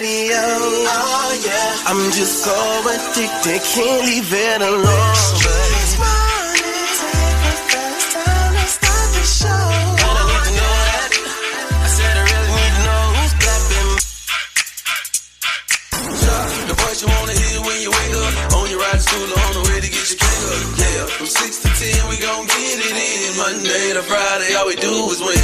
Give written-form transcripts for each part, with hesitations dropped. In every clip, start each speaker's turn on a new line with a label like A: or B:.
A: radio. Oh yeah, I'm just so addicted, can't leave it alone. This morning, take the first time to start the show. And I need to know that. I said I really need to know who's clapping. The voice you wanna hear when you wake up, on your ride to school or on the way to get your cake up. Yeah, from 6 to 10 we gon' get it in. Monday to Friday, all we do is win.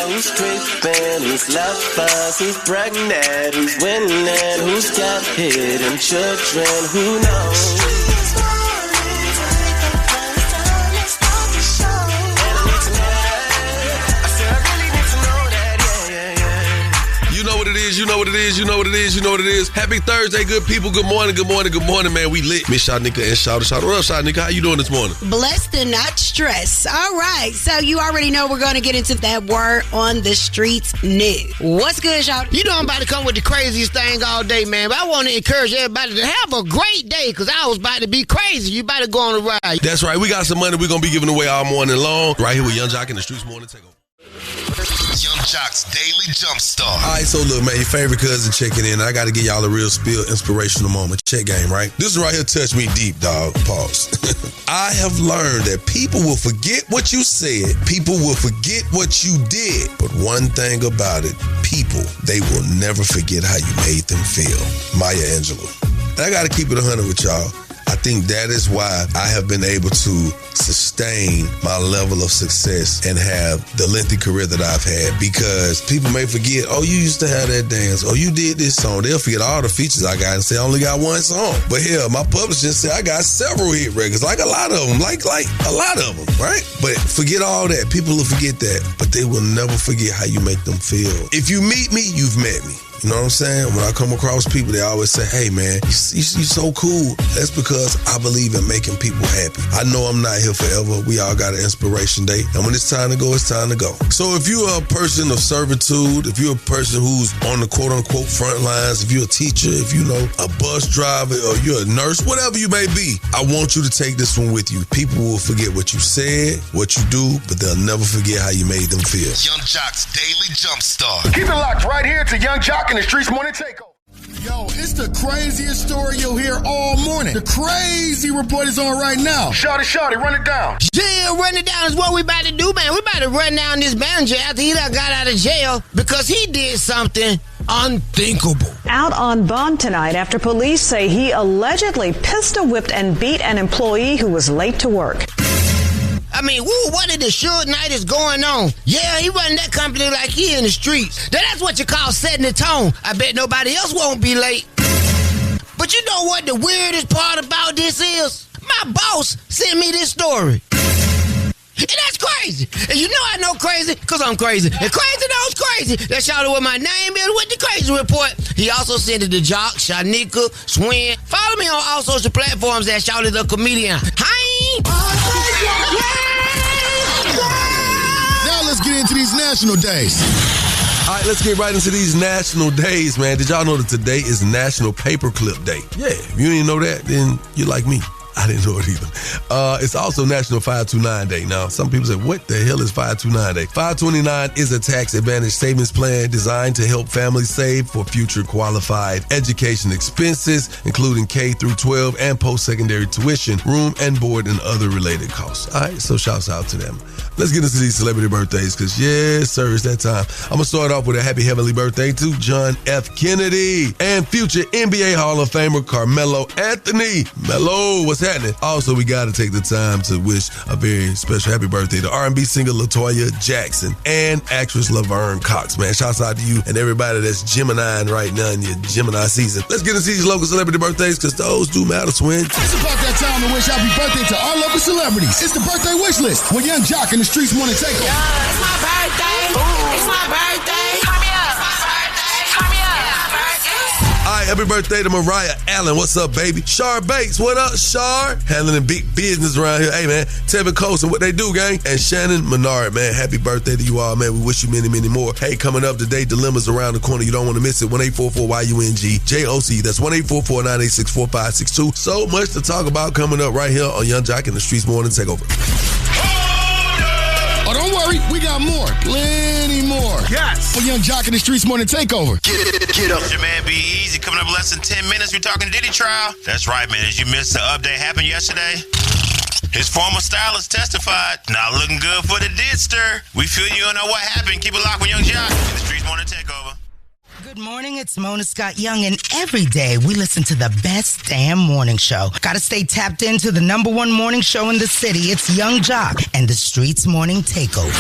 A: Who's creeping, who's left us, who's pregnant, who's winning, who's got hidden children, who knows?
B: You know what it is. Happy Thursday, good people. Good morning, man. We lit. Miss Shanika and Shout. What up, Shanika? How you doing this morning?
C: Blessed and not stressed. All right. So you already know we're going to get into that word on the streets new. What's good, Shout?
D: You know I'm about to come with the craziest thing all day, man. But I want to encourage everybody to have a great day because I was about to be crazy. You better go on the ride.
B: That's right. We got some money we're going to be giving away all morning long. Right here with Young Jock in the Streetz Morning Takeover.
E: Young Jock's Daily Jumpstart.
B: All right, so look, man, your favorite cousin checking in. I got to give y'all a real spill, inspirational moment. Check game, right? This right here touched me deep, dog. Pause. I have learned that people will forget what you said. People will forget what you did. But one thing about it, people, they will never forget how you made them feel. Maya Angelou. And I got to keep it 100 with y'all. I think that is why I have been able to sustain my level of success and have the lengthy career that I've had, because people may forget, oh, you used to have that dance, oh, you did this song. They'll forget all the features I got and say I only got one song. But hell, my publisher said I got several hit records, like a lot of them, like a lot of them, right? But forget all that. People will forget that, but they will never forget how you make them feel. If you meet me, you've met me. You know what I'm saying? When I come across people, they always say, hey, man, you're so cool. That's because I believe in making people happy. I know I'm not here forever. We all got an inspiration day. And when it's time to go, it's time to go. So if you're a person of servitude, if you're a person who's on the quote-unquote front lines, if you're a teacher, if you know a bus driver, or you're a nurse, whatever you may be, I want you to take this one with you. People will forget what you said, what you do, but they'll never forget how you made them feel.
E: Young Jock's Daily Jumpstart.
F: Keep it locked right here to Young Jock in the Streetz Morning Takeover. Yo, it's the craziest story you'll hear all morning. The crazy report is on right now. Shawty, run it down.
D: Yeah, run it down is what we about to do, man. We about to run down this manager after he done got out of jail because he did something unthinkable.
G: Out on bond tonight after police say he allegedly pistol-whipped and beat an employee who was late to work.
D: I mean, what in the Suge Knight is going on? Yeah, he running that company like he in the streets. Now, that's what you call setting the tone. I bet nobody else won't be late. But you know what the weirdest part about this is? My boss sent me this story. And that's crazy. And you know I know crazy because I'm crazy. And crazy knows crazy. That's y'all what my name is with the crazy report. He also sent it to Jock, Shanika, Swin. Follow me on all social platforms at Shawty the Comedian. Hi!
F: Now let's get into these national days.
B: All right, let's get right into these national days, man. Did y'all know that today is National Paperclip Day? Yeah, if you didn't know that, then you're like me. I didn't know it either. It's also National 529 Day. Now, some people say, what the hell is 529 Day? 529 is a tax advantage savings plan designed to help families save for future qualified education expenses, including K through 12 and post-secondary tuition, room and board, and other related costs. All right, so shouts out to them. Let's get into these celebrity birthdays, because yes, sir, it's that time. I'm going to start off with a happy heavenly birthday to John F. Kennedy and future NBA Hall of Famer Carmelo Anthony. Melo, what's happening? Also, we got to take the time to wish a very special happy birthday to R&B singer LaToya Jackson and actress Laverne Cox, man. Shouts out to you and everybody that's Gemini right now in your Gemini season. Let's get into these local celebrity birthdays, because those do matter, Swin.
F: It's about that time to wish happy birthday to our local celebrities. It's the birthday wish list with Young Jock in the Streetz Morning Takeover.
A: Yeah, it's my birthday. Ooh. It's my birthday. Turn me up. It's my birthday. Turn me up.
B: All right, right, happy birthday to Mariah Allen. What's up, baby? Shar Bates, what up, Shar? Handling big business around here. Hey, man, Tevin Colson, what they do, gang? And Shannon Menard, man, happy birthday to you all, man. We wish you many, many more. Hey, coming up today, Dilemma's around the corner. You don't want to miss it. 1-844-YUNG-JOC. That's 1-844-986-4562. So much to talk about coming up right here on Young Jock and the Streetz Morning Takeover.
F: Oh, don't worry, we got more. Plenty more.
E: Yes.
F: For Young Jock and the Streetz Morning Takeover.
E: Get up. It's your man, Be Easy. Coming up in less than 10 minutes, we're talking Diddy trial. That's right, man. As you missed the update happened yesterday, his former stylist testified. Not looking good for the didster. We feel you don't know what happened. Keep it locked with Young Jock and the Streetz Morning Takeover.
H: Good morning, it's Mona Scott Young, and every day we listen to the best damn morning show. Gotta stay tapped into the number one morning show in the city. It's Young Jock and the Streetz Morning Takeover.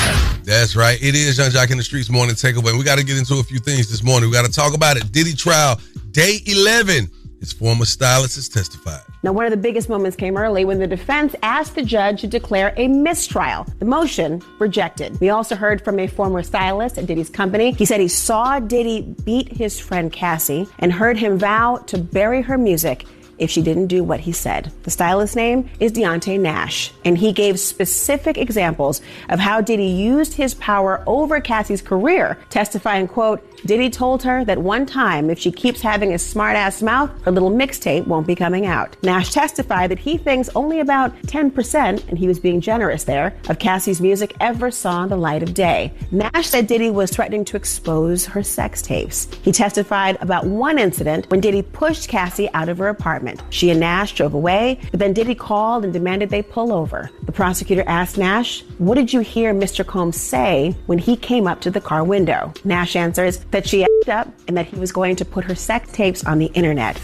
B: That's right. It is Young Jock and the Streetz Morning Takeover, and we got to get into a few things this morning. We got to talk about it. Diddy trial, day 11. His former stylist has testified.
I: Now, one of the biggest moments came early when the defense asked the judge to declare a mistrial. The motion rejected. We also heard from a former stylist at Diddy's company. He said he saw Diddy beat his friend Cassie and heard him vow to bury her music if she didn't do what he said. The stylist's name is Deontay Nash, and he gave specific examples of how Diddy used his power over Cassie's career, testifying, quote, Diddy told her that one time if she keeps having a smart-ass mouth, her little mixtape won't be coming out. Nash testified that he thinks only about 10%, and he was being generous there, of Cassie's music ever saw the light of day. Nash said Diddy was threatening to expose her sex tapes. He testified about one incident when Diddy pushed Cassie out of her apartment. She and Nash drove away, but then Diddy called and demanded they pull over. The prosecutor asked Nash, what did you hear Mr. Combs say when he came up to the car window? Nash answers that she effed up and that he was going to put her sex tapes on the internet.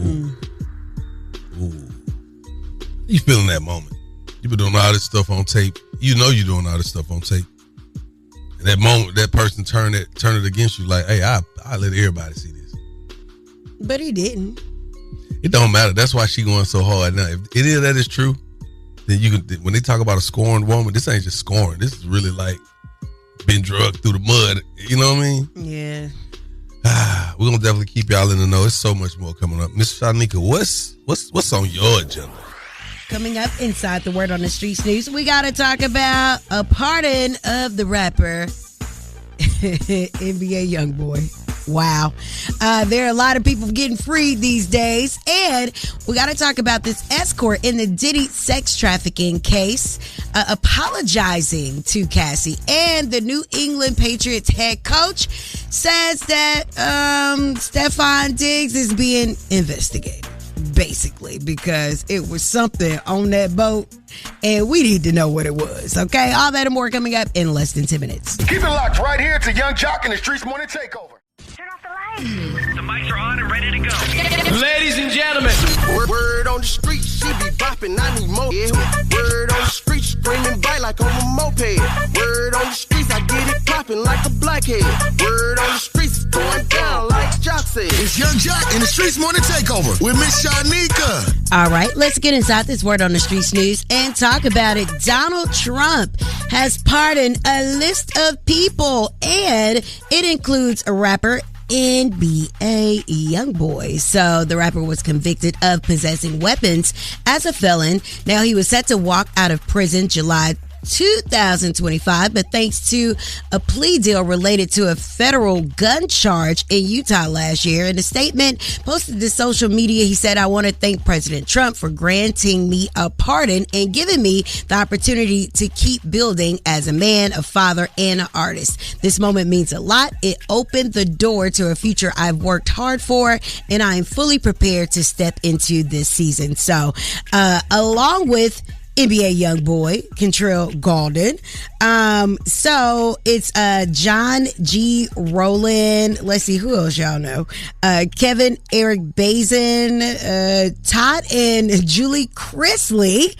B: Ooh. You feeling that moment. You been doing all this stuff on tape. You know you're doing all this stuff on tape. And that moment, that person turn it against you like, hey, I let everybody see this.
C: But he didn't.
B: It don't matter. That's why she going so hard now. If it is that is true, then you can. When they talk about a scorned woman, this ain't just scorn. This is really like been drugged through the mud. You know what I mean?
C: Yeah.
B: We're gonna definitely keep y'all in the know. It's so much more coming up. Miss Shanika, what's on your agenda?
C: Coming up inside the Word on the Streetz News, we got to talk about a pardon of the rapper NBA Youngboy. Wow. There are a lot of people getting freed these days. And we got to talk about this escort in the Diddy sex trafficking case apologizing to Cassie. And the New England Patriots head coach says that Stephon Diggs is being investigated, basically, because it was something on that boat and we need to know what it was. Okay? All that and more coming up in less than 10 minutes.
F: Keep it locked right here to Young Jock and the Streetz Morning Takeover.
J: The mics are on and ready to go.
A: Ladies and gentlemen.
K: Word on the street, she be bopping, I need more. Yeah. Word on the street, screaming bite like on a moped. Word on the streets, I get it popping like a blackhead. Word on the streets, going down like Jock said.
F: It's Young Jock and the Streetz Morning Takeover with Miss Shanika.
C: All right, let's get inside this Word on the Streetz News and talk about it. Donald Trump has pardoned a list of people, and it includes a rapper, NBA Youngboy. So the rapper was convicted of possessing weapons as a felon. Now he was set to walk out of prison July 2025, but thanks to a plea deal related to a federal gun charge in Utah last year. In a statement posted to social media, he said, I want to thank President Trump for granting me a pardon and giving me the opportunity to keep building as a man, a father, and an artist. This moment means a lot. It opened the door to a future I've worked hard for, and I am fully prepared to step into this season. So, along with NBA Youngboy, Kentrell Gaulden. So it's John G. Rowland. Let's see, who else y'all know? Kevin Eric Bazin, Todd and Julie Chrisley.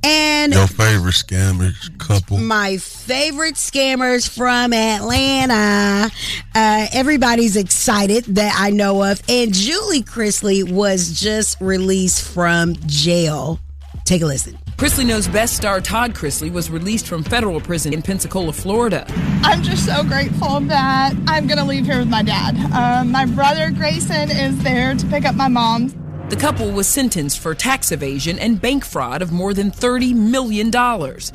C: And
B: your favorite scammers couple.
C: My favorite scammers from Atlanta. Everybody's excited that I know of. And Julie Chrisley was just released from jail Take a listen.
L: Chrisley Knows Best star Todd Chrisley was released from federal prison in Pensacola, Florida.
M: I'm just so grateful that I'm going to leave here with my dad. My brother Grayson is there to pick up my mom.
L: The couple was sentenced for tax evasion and bank fraud of more than $30 million.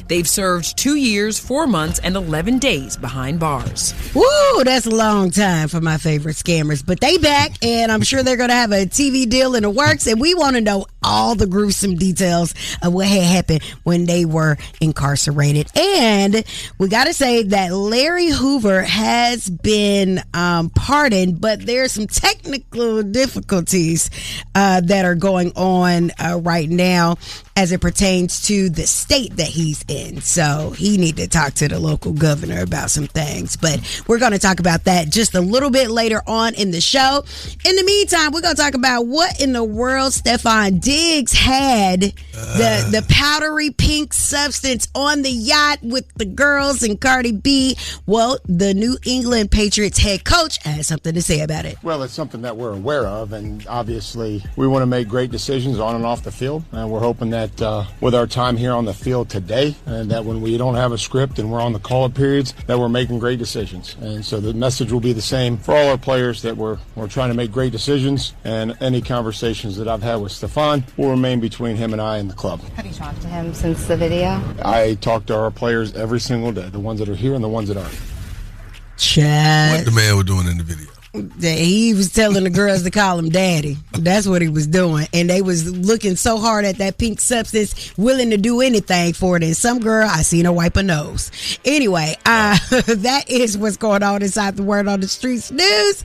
L: They've served 2 years, 4 months, and 11 days behind bars.
C: Woo, that's a long time for my favorite scammers. But they back, and I'm sure they're going to have a TV deal in the works, and we want to know all the gruesome details of what had happened when they were incarcerated. And we got to say that Larry Hoover has been pardoned, but there's some technical difficulties that are going on right now as it pertains to the state that he's in. So he need to talk to the local governor about some things. But we're going to talk about that just a little bit later on in the show. In the meantime, we're going to talk about what in the world Stefon Diggs had the powdery pink substance on the yacht with the girls and Cardi B. Well, the New England Patriots head coach has something to say about it.
N: Well, it's something that we're aware of, and obviously we want to make great decisions on and off the field, and we're hoping that with our time here on the field today, and that when we don't have a script and we're on the call-up periods, that we're making great decisions. And so the message will be the same for all our players, that we're trying to make great decisions, and any conversations that I've had with Stefon will remain between him and I and the club.
O: Have you talked to him since the video?
N: I talk to our players every single day, the ones that are here and the ones that aren't.
C: Chad.
B: What the man was doing in the video?
C: He was telling the girls to call him daddy. That's what he was doing. And they was looking so hard at that pink substance, willing to do anything for it. And some girl, I seen her wipe her nose. Anyway, that is what's going on inside the Word on the Streets news.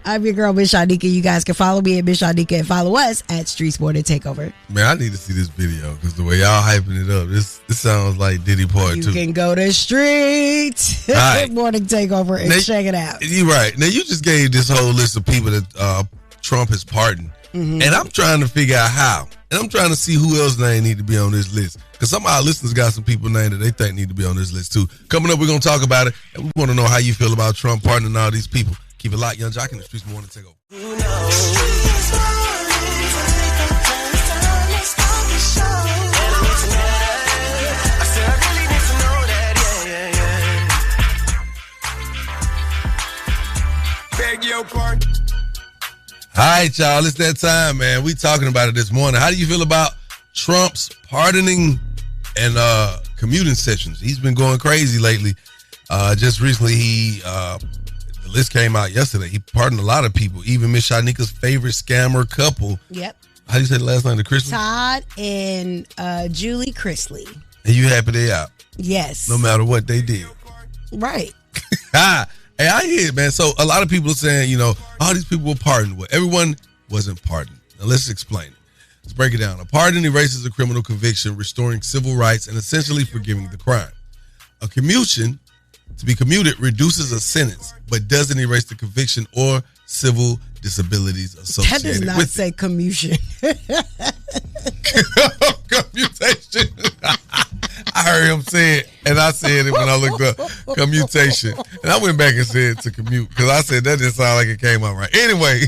C: I'm your girl, Miss Shanika. You guys can follow me at Miss Shanika and follow us at Streetz Morning Takeover.
B: Man, I need to see this video because the way y'all hyping it up, this sounds like Diddy Part 2.
C: You can go to Streetz
B: Right.
C: Morning Takeover and check it out.
B: You're right. Now, you just gave this whole list of people that Trump has pardoned. Mm-hmm. And I'm trying to figure out how. And I'm trying to see who else name need to be on this list. Because some of our listeners got some people named that they think need to be on this list too. Coming up, we're going to talk about it. And we want to know how you feel about Trump pardoning all these people. Keep it locked. Young Jock in the Streetz Morning Takeover.
K: Beg your pardon.
B: All right, y'all. It's that time, man. We talking about it this morning. How do you feel about Trump's pardoning and commuting sessions? He's been going crazy lately. Just recently, the list came out yesterday. He pardoned a lot of people, even Miss Shanika's favorite scammer couple.
C: Yep.
B: How do you say the last name? The Chrisley?
C: Todd and Julie Chrisley.
B: And you happy they out?
C: Yes.
B: No matter what they did.
C: Right.
B: Hey, I hear it, man. So a lot of people are saying, all these people were pardoned. Well, everyone wasn't pardoned. Now let's explain it. Let's break it down. A pardon erases a criminal conviction, restoring civil rights and essentially forgiving the crime. A commutation, to be commuted, reduces a sentence, but doesn't erase the conviction or civil disabilities associated with it.
C: That does not say commutation.
B: Commutation. I heard him say it, and I said it when I looked up. Commutation. And I went back and said to commute, because I said that didn't sound like it came out right. Anyway,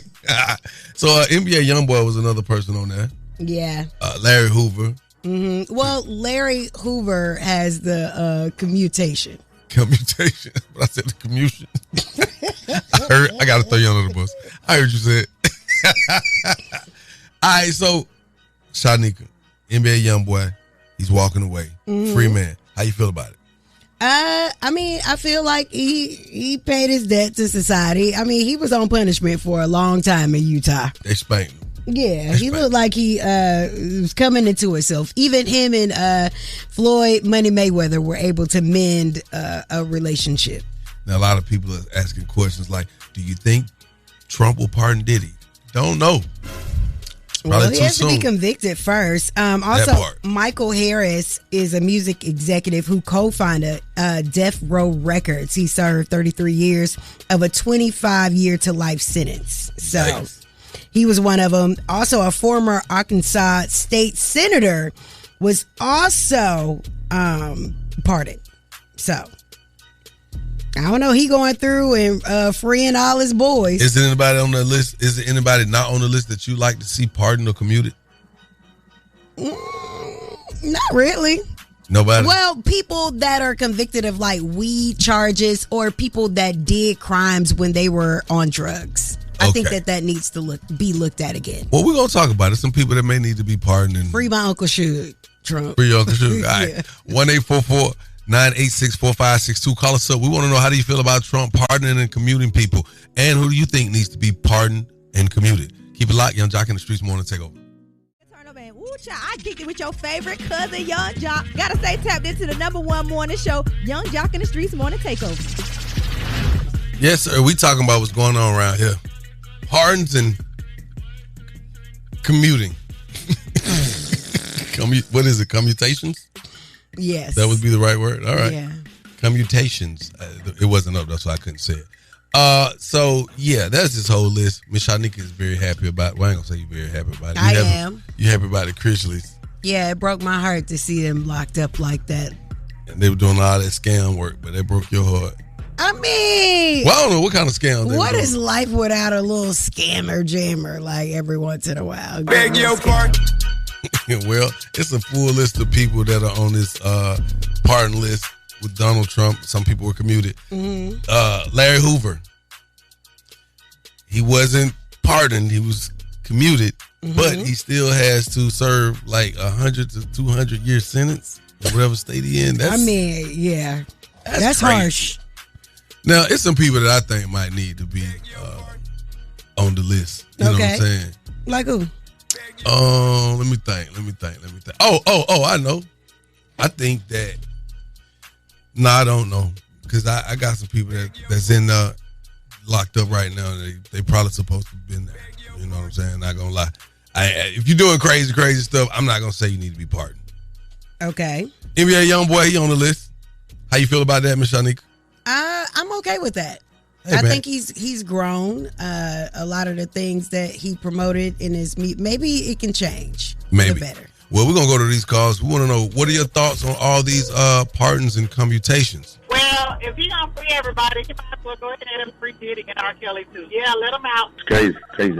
B: so NBA Youngboy was another person on there.
C: Yeah.
B: Larry Hoover.
C: Mm-hmm. Well, Larry Hoover has the commutation.
B: Commutation. But I said the commutation. I got to throw you under the bus. I heard you say it. All right, so Shanika, NBA Youngboy, he's walking away. Mm-hmm. Free man. How you feel about it?
C: I mean, I feel like he paid his debt to society. I mean, he was on punishment for a long time in Utah.
B: They spanked him.
C: Yeah, he looked like he was coming into himself. Even him and Floyd Money Mayweather were able to mend a relationship.
B: Now, a lot of people are asking questions like, do you think Trump will pardon Diddy? Don't know.
C: Well, he has to be convicted first. Also, Michael Harris is a music executive who co-founded Death Row Records. He served 33 years of a 25-year to life sentence. So nice. He was one of them. Also, a former Arkansas state senator was also pardoned. So I don't know. He going through and freeing all his boys.
B: Is there anybody on the list? Is there anybody not on the list that you like to see pardoned or commuted?
C: Not really.
B: Nobody?
C: Well, people that are convicted of like weed charges or people that did crimes when they were on drugs. I think that needs to be looked at again.
B: Well, we're going to talk about it. Some people that may need to be pardoned. And
C: Free my Uncle Suge, Trump.
B: Free your Uncle Suge. All right. 1-844-986-4562. Call us up. We want to know, how do you feel about Trump pardoning and commuting people? And who do you think needs to be pardoned and commuted? Keep it locked. Young Jock in the Streetz Morning Takeover.
P: I kicked it with your favorite cousin, Young Jock. Gotta stay tapped into the #1 morning show, Young Jock in the Streetz Morning Takeover.
B: Yes, sir. We talking about what's going on around here. Pardons and commuting. What is it? Commutations?
C: Yes.
B: That would be the right word? All right.
C: Yeah.
B: Commutations. It wasn't up, that's why I couldn't say it. So, yeah, that's this whole list. Miss Shanika is very happy about it. Well, I ain't going to say you're very happy about it.
C: I am.
B: You happy about it, Chrisleys?
C: Yeah, it broke my heart to see them locked up like that.
B: And they were doing all that scam work, but they broke your heart.
C: I mean,
B: well, I don't know what kind of scam.
C: What is life without a little scammer jammer like every once in a while?
B: Beg your pardon. Well, it's a full list of people that are on this pardon list with Donald Trump. Some people were commuted.
C: Mm-hmm.
B: Larry Hoover. He wasn't pardoned. He was commuted, but he still has to serve like 100 to 200 year sentence in whatever state he in.
C: That's harsh.
B: Now, it's some people that I think might need to be on the list. You know what I'm saying?
C: Like who?
B: Let me think. Oh, I know. I think that. No, I don't know, because I got some people that's in locked up right now. They probably supposed to have been there. You know what I'm saying? Not gonna lie. If you're doing crazy stuff, I'm not gonna say you need to be pardoned.
C: Okay.
B: NBA young boy, he on the list. How you feel about that, Miss Shanika?
C: I'm okay with that.
B: Hey,
C: I
B: man.
C: think he's grown. A lot of the things that he promoted in his maybe it can change.
B: Maybe
C: for the better.
B: Well, we're gonna go to these calls. We want to know, what are your thoughts on all these pardons and commutations?
Q: Well, if he gonna free everybody, he might as well go ahead and free Diddy and R. Kelly too. Yeah, let him out.
R: It's crazy.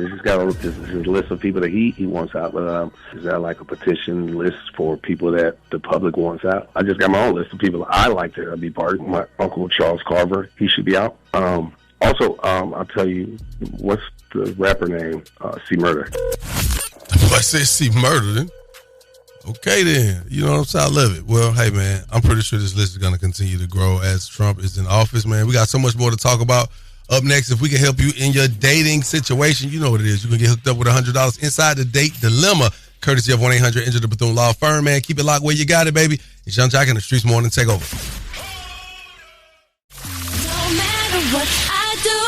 R: He's got this list of people that he wants out, but is that like a petition list for people that the public wants out? I just got my own list of people I like to be pardoned. My uncle Charles Carver, he should be out. Also, I'll tell you, what's the rapper name? C Murder.
B: I said C Murder, then. Okay, then. You know what I'm saying? I love it. Well, hey, man, I'm pretty sure this list is going to continue to grow as Trump is in office, man. We got so much more to talk about. Up next, if we can help you in your dating situation, you know what it is. You can get hooked up with $100 inside the date dilemma, courtesy of 1-800 Enter the Bethune Law Firm, man. Keep it locked where you got it, baby. It's Young Jock in the Streetz Morning Takeover.
A: No matter what I do,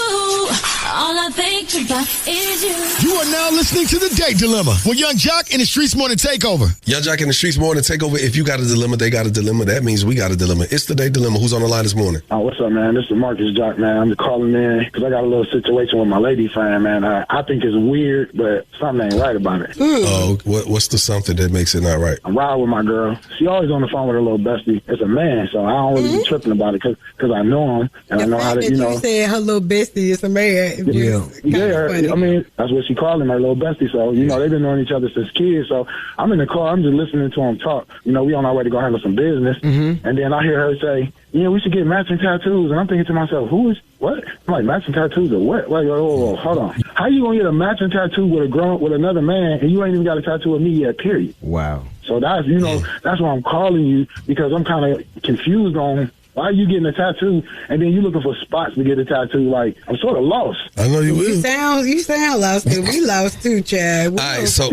A: all I think about is you.
F: You are now listening to The Date Dilemma with Young Jock and the Streetz Morning Takeover.
B: Young Jock in the Streetz Morning Takeover. If you got a dilemma, they got a dilemma. That means we got a dilemma. It's The Date Dilemma. Who's on the line this morning?
S: Oh, what's up, man? This is Marcus Jock, man. I'm just calling in because I got a little situation with my lady friend, man. I think it's weird, but something ain't right about it.
B: Oh, what's the something that makes it not right?
S: I ride with my girl. She always on the phone with her little bestie. It's a man, so I don't really be tripping about it because I know him and I know how to,
C: You said her little bestie is a man.
S: Yeah, I mean, that's what she called him, her little bestie. So, they've been knowing each other since kids. So I'm in the car. I'm just listening to them talk. We on our way to go handle some business. And then I hear her say, we should get matching tattoos. And I'm thinking to myself, what? I'm like, matching tattoos or what? Like, hold on. How you going to get a matching tattoo with another man and you ain't even got a tattoo with me yet, period?
D: Wow.
S: So that's, that's why I'm calling you, because I'm kind of confused on why are you getting a tattoo and then you looking for spots to get a tattoo? Like, I'm sort of lost.
B: I know you will.
C: You sound lost, because we lost too, Chad.
B: All right, so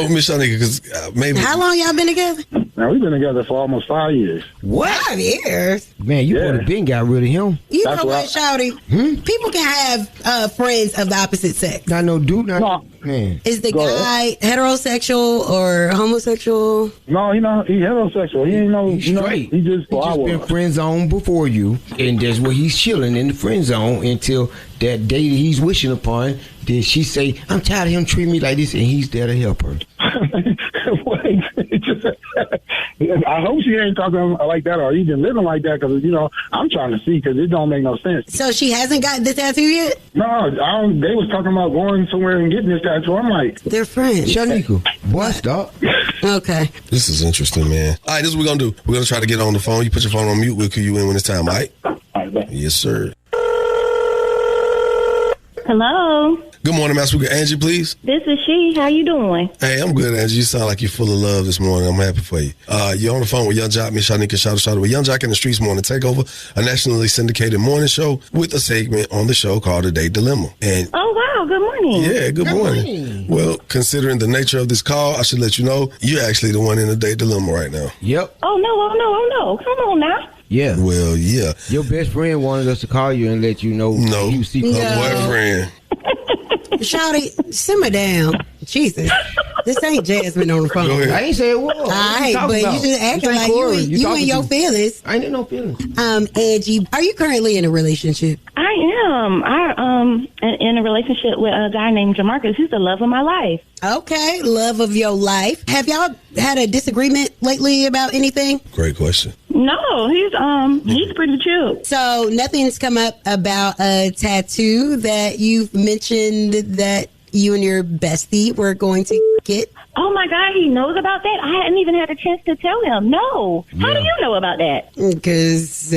B: Miss Shanika, because maybe.
C: How long y'all been together?
S: Now, we've been together for almost 5 years.
D: What?
C: 5 years?
D: Man, you would have been got rid of him.
C: You know what, Shawty? People can have friends of the opposite sex.
D: Not no dude, not man.
C: Is the guy heterosexual or homosexual?
S: No, he's heterosexual. He ain't no,
D: he's straight.
S: He just
D: been friend zone before you, and that's where he's chilling in the friend zone until that day that he's wishing upon. Did she say, I'm tired of him treating me like this, and he's there to help her?
S: I hope she ain't talking like that or even living like that, because, I'm trying to see, because it don't make no sense.
C: So she hasn't got the tattoo yet?
S: No, they was talking about going somewhere and getting this tattoo. I'm like,
C: they're friends.
D: Shanika, what, dog?
C: Okay.
B: This is interesting, man. All right, this is what we're going to do. We're going to try to get on the phone. You put your phone on mute. We'll cue you in when it's time, all right?
T: All right,
B: yes, sir.
T: Hello.
B: Good morning, Master. We got Angie, please.
T: This is she. How you doing?
B: Hey, I'm good, Angie. You sound like you're full of love this morning. I'm happy for you. You're on the phone with Young Jock, Miss Shanika, Shada with Young Jock in the Streetz Morning Takeover, a nationally syndicated morning show with a segment on the show called The Date Dilemma. And
T: oh, wow. Good morning.
B: Yeah, good morning. Well, considering the nature of this call, I should let you know you're actually the one in the date dilemma right now.
U: Yep.
T: Oh, no. Come on now.
U: Yeah.
B: Well, yeah.
U: Your best friend wanted us to call you and let you know.
B: No.
U: You see
B: her boyfriend.
C: Shawty, simmer down. Jesus. This ain't Jasmine on the phone.
U: Go ahead. I ain't say it was.
C: All right, but you just acting like you in your feelings.
U: I ain't in no feelings.
C: Angie, are you currently in a relationship?
T: I am. I'm in a relationship with a guy named Jamarcus. He's the love of my life.
C: Okay, love of your life. Have y'all had a disagreement lately about anything?
B: Great question.
T: No, he's pretty chill.
C: So nothing's come up about a tattoo that you've mentioned that you and your bestie were going to get?
T: Oh my God, he knows about that? I hadn't even had a chance to tell him. No. Yeah. How do you know about that?
C: Because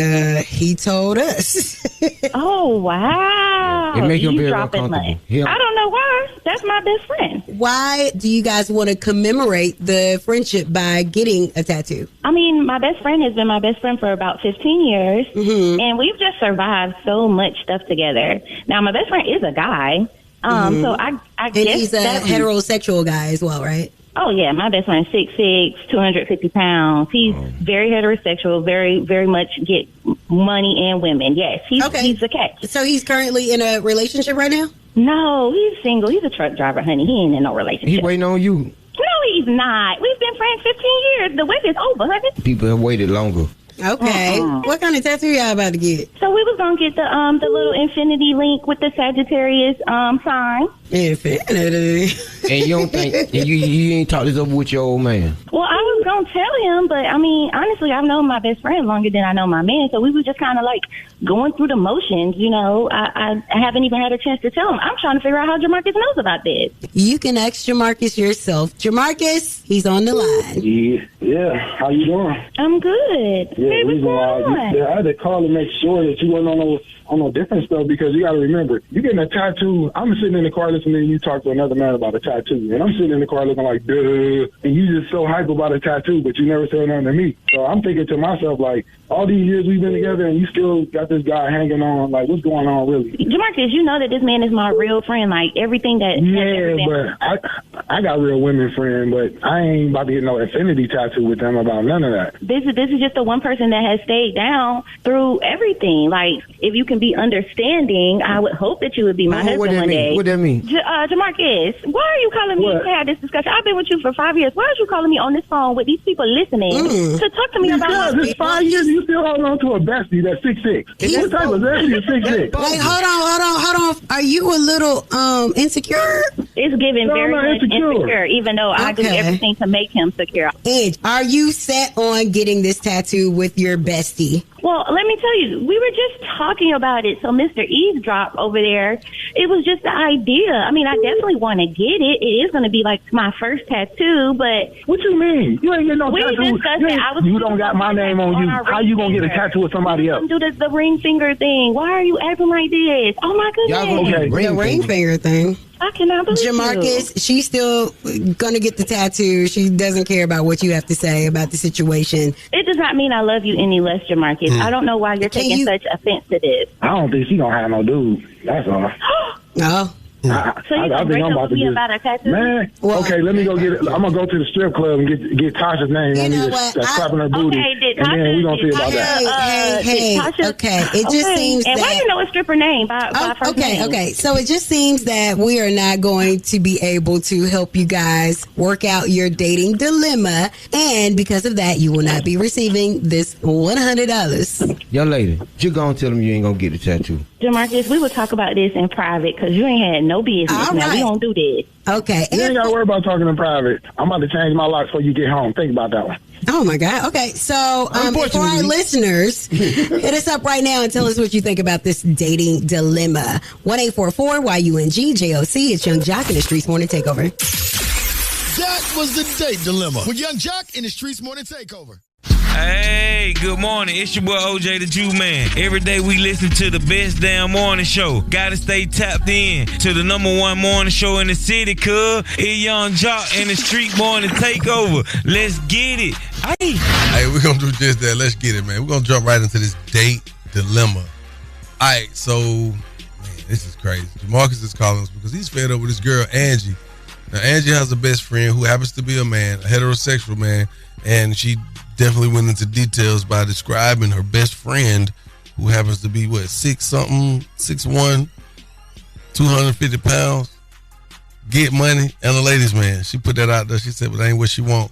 C: he told us.
T: Oh, wow.
U: It makes him very
T: uncomfortable. I don't know why. That's my best friend.
C: Why do you guys want to commemorate the friendship by getting a tattoo?
T: I mean, my best friend has been my best friend for about 15 years, and we've just survived so much stuff together. Now, my best friend is a guy. So I guess
C: he's a heterosexual guy as well, right?
T: Oh yeah, my best friend is 6'6", 250 pounds. He's very heterosexual, very, very much get money and women. Yes, he's a catch.
C: So he's currently in a relationship right now?
T: No, he's single. He's a truck driver, honey. He ain't in no relationship.
U: He waiting on you.
T: No, he's not. We've been friends 15 years. The wait is over, honey.
U: People have waited longer.
C: Okay. What kind of tattoo y'all about to get?
T: So we was gonna get the little infinity link with the Sagittarius sign.
C: Infinity.
U: And you don't think you ain't talked this over with your old man?
T: Well, I was gonna tell him, but I mean, honestly, I've known my best friend longer than I know my man, so we were just kind of like going through the motions. You know, I haven't even had a chance to tell him. I'm trying to figure out how Jamarcus knows about this.
C: You can ask Jamarcus yourself. Jamarcus, he's on the line.
S: Yeah. How you doing?
T: I'm good.
S: Yeah,
T: hey, what's going on?
S: I had to call to make sure that you weren't on no different stuff, because you got to remember, you getting a tattoo. I'm sitting in the car listening to you talk to another man about a tattoo, and I'm sitting in the car looking like, duh, and you just so hype about a tattoo, but you never said nothing to me. So I'm thinking to myself, like, all these years we've been together, and you still got this guy hanging on. Like, what's going on, really?
T: Jamarcus, you know that this man is my real friend. Like, everything that...
S: Yeah, but I got real women friends, but I ain't about to get no infinity tattoo with them about none of that.
T: This is just the one person that has stayed down through everything. Like, if you can be understanding, I would hope that you would be my husband one day.
U: What that mean?
T: Jamarcus, why are you calling me to have this discussion? I've been with you for 5 years. Why are you calling me on this phone with these people listening to talk to me about
S: this? 5 years, you still holding on to a bestie that's 6'6". What type of bestie is 6'6"?
C: Wait, hold on. Are you a little insecure?
T: It's giving very much insecure, even though I do everything to make him secure.
C: Ed, are you set on getting this tattoo with your bestie?
T: Well, let me tell you, we were just talking about it. So Mr. Eavesdrop over there, it was just the idea. I mean, I definitely want to get it. It is going to be like my first tattoo, but...
S: What you mean? You ain't getting no tattoo. You don't got my name on you. How you going to get a tattoo with somebody else?
T: Do the ring finger thing. Why are you acting like this? Oh, my goodness.
C: The ring finger thing.
T: I cannot believe
C: Jamarcus, she's still gonna get the tattoo. She doesn't care about what you have to say about the situation.
T: It does not mean I love you any less, Jamarcus. I don't know why you're taking such offense to this.
S: I don't think she gonna have no dude. That's all.
C: No.
T: So you gonna break up with me about a tattoo?
S: Man, okay, let me go get it. I'm gonna go to the strip club and get Tasha's name.
C: You know what?
S: Clapping her booty.
T: Okay,
S: and then we gonna see about that.
C: Hey, okay. It just seems
T: and
C: that...
T: why do you know a stripper name by first name?
C: Okay. So it just seems that we are not going to be able to help you guys work out your dating dilemma, and because of that, you will not be receiving this $100.
U: Young lady, you gonna tell him you ain't gonna get the tattoo.
T: Jamarcus, we will talk about this in private because you ain't had no business.
C: All
T: now,
C: right.
T: we don't do this.
C: Okay.
S: You ain't got to worry about talking in private. I'm about to change my locks before you get home. Think about that one.
C: Oh, my God. Okay. So for our listeners, hit us up right now and tell us what you think about this dating dilemma. 1-844-YUNG-JOC. It's Young Jock in the Streetz Morning Takeover.
F: Jack This was the Date Dilemma with Young Jock and the Streetz Morning Takeover.
G: Hey, good morning. It's your boy OJ the Jew Man. Every day we listen to the best damn morning show. Gotta stay tapped in to the #1 morning show in the city, cuz. It's Young Jock and the Street Morning Takeover. Let's get it.
B: Hey, we're going to do just that. Let's get it, man. We're going to jump right into this date dilemma. All right, so, man, this is crazy. Jamarcus is calling us because he's fed up with his girl, Angie. Now, Angie has a best friend who happens to be a man, a heterosexual man, and she definitely went into details by describing her best friend, who happens to be, 6'1", 250 pounds, get money, and a ladies' man. She put that out there. She said, but that ain't what she want.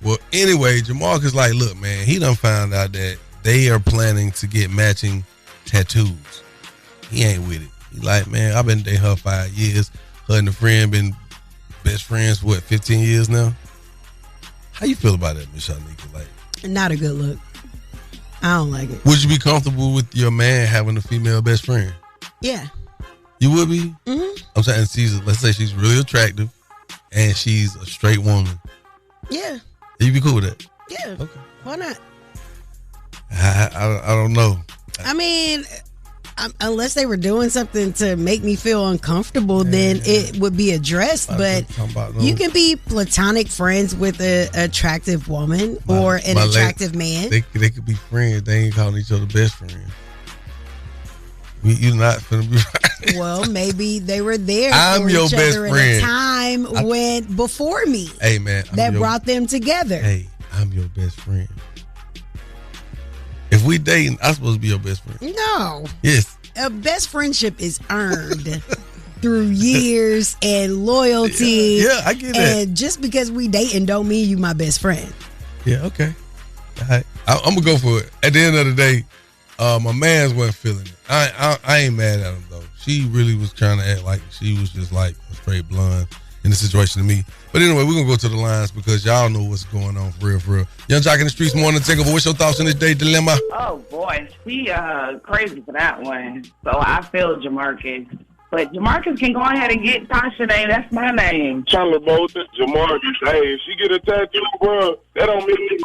B: Well, anyway, Jamarcus like, look, man, he done found out that they are planning to get matching tattoos. He ain't with it. He like, man, I've been dating her 5 years. Her and the friend been best friends for 15 years now? How you feel about that, Miss Shanika? Like,
C: not a good look. I don't like it.
B: Would you be comfortable with your man having a female best friend?
C: Yeah.
B: You would be?
C: Mm-hmm.
B: I'm saying, let's say she's really attractive and she's a straight woman.
C: Yeah.
B: You'd be cool with that?
C: Yeah.
B: Okay.
C: Why not?
B: I don't know.
C: I mean, unless they were doing something to make me feel uncomfortable, then it would be addressed. But you can be platonic friends with an attractive woman or an attractive man.
B: They could be friends. They ain't calling each other best friends. You're not finna be right.
C: Well, maybe they were there
B: for
C: each
B: your best
C: other
B: friend.
C: at a time when before me.
B: Hey, man.
C: That brought them together.
B: Hey, I'm your best friend. If we dating, I'm supposed to be your best friend.
C: No.
B: Yes.
C: A best friendship is earned through years and loyalty.
B: Yeah, I get that.
C: And just because we dating don't mean you my best friend.
B: Yeah, okay. All right. I'm going to go for it. At the end of the day, my mans wasn't feeling it. I ain't mad at him, though. She really was trying to act like she was just like a straight blonde in the situation to me. But anyway, we're going to go to the lines because y'all know what's going on for real. Young Jock in the Streetz Morning Takeover. What's your thoughts on this date dilemma?
V: Oh, boy. She crazy for that one. So I feel Jamarcus. But Jamarcus can go ahead and get Tasha name. That's my name.
W: Chandler Bolton, Jamarcus. Hey, if she get a tattoo, bro, that don't mean,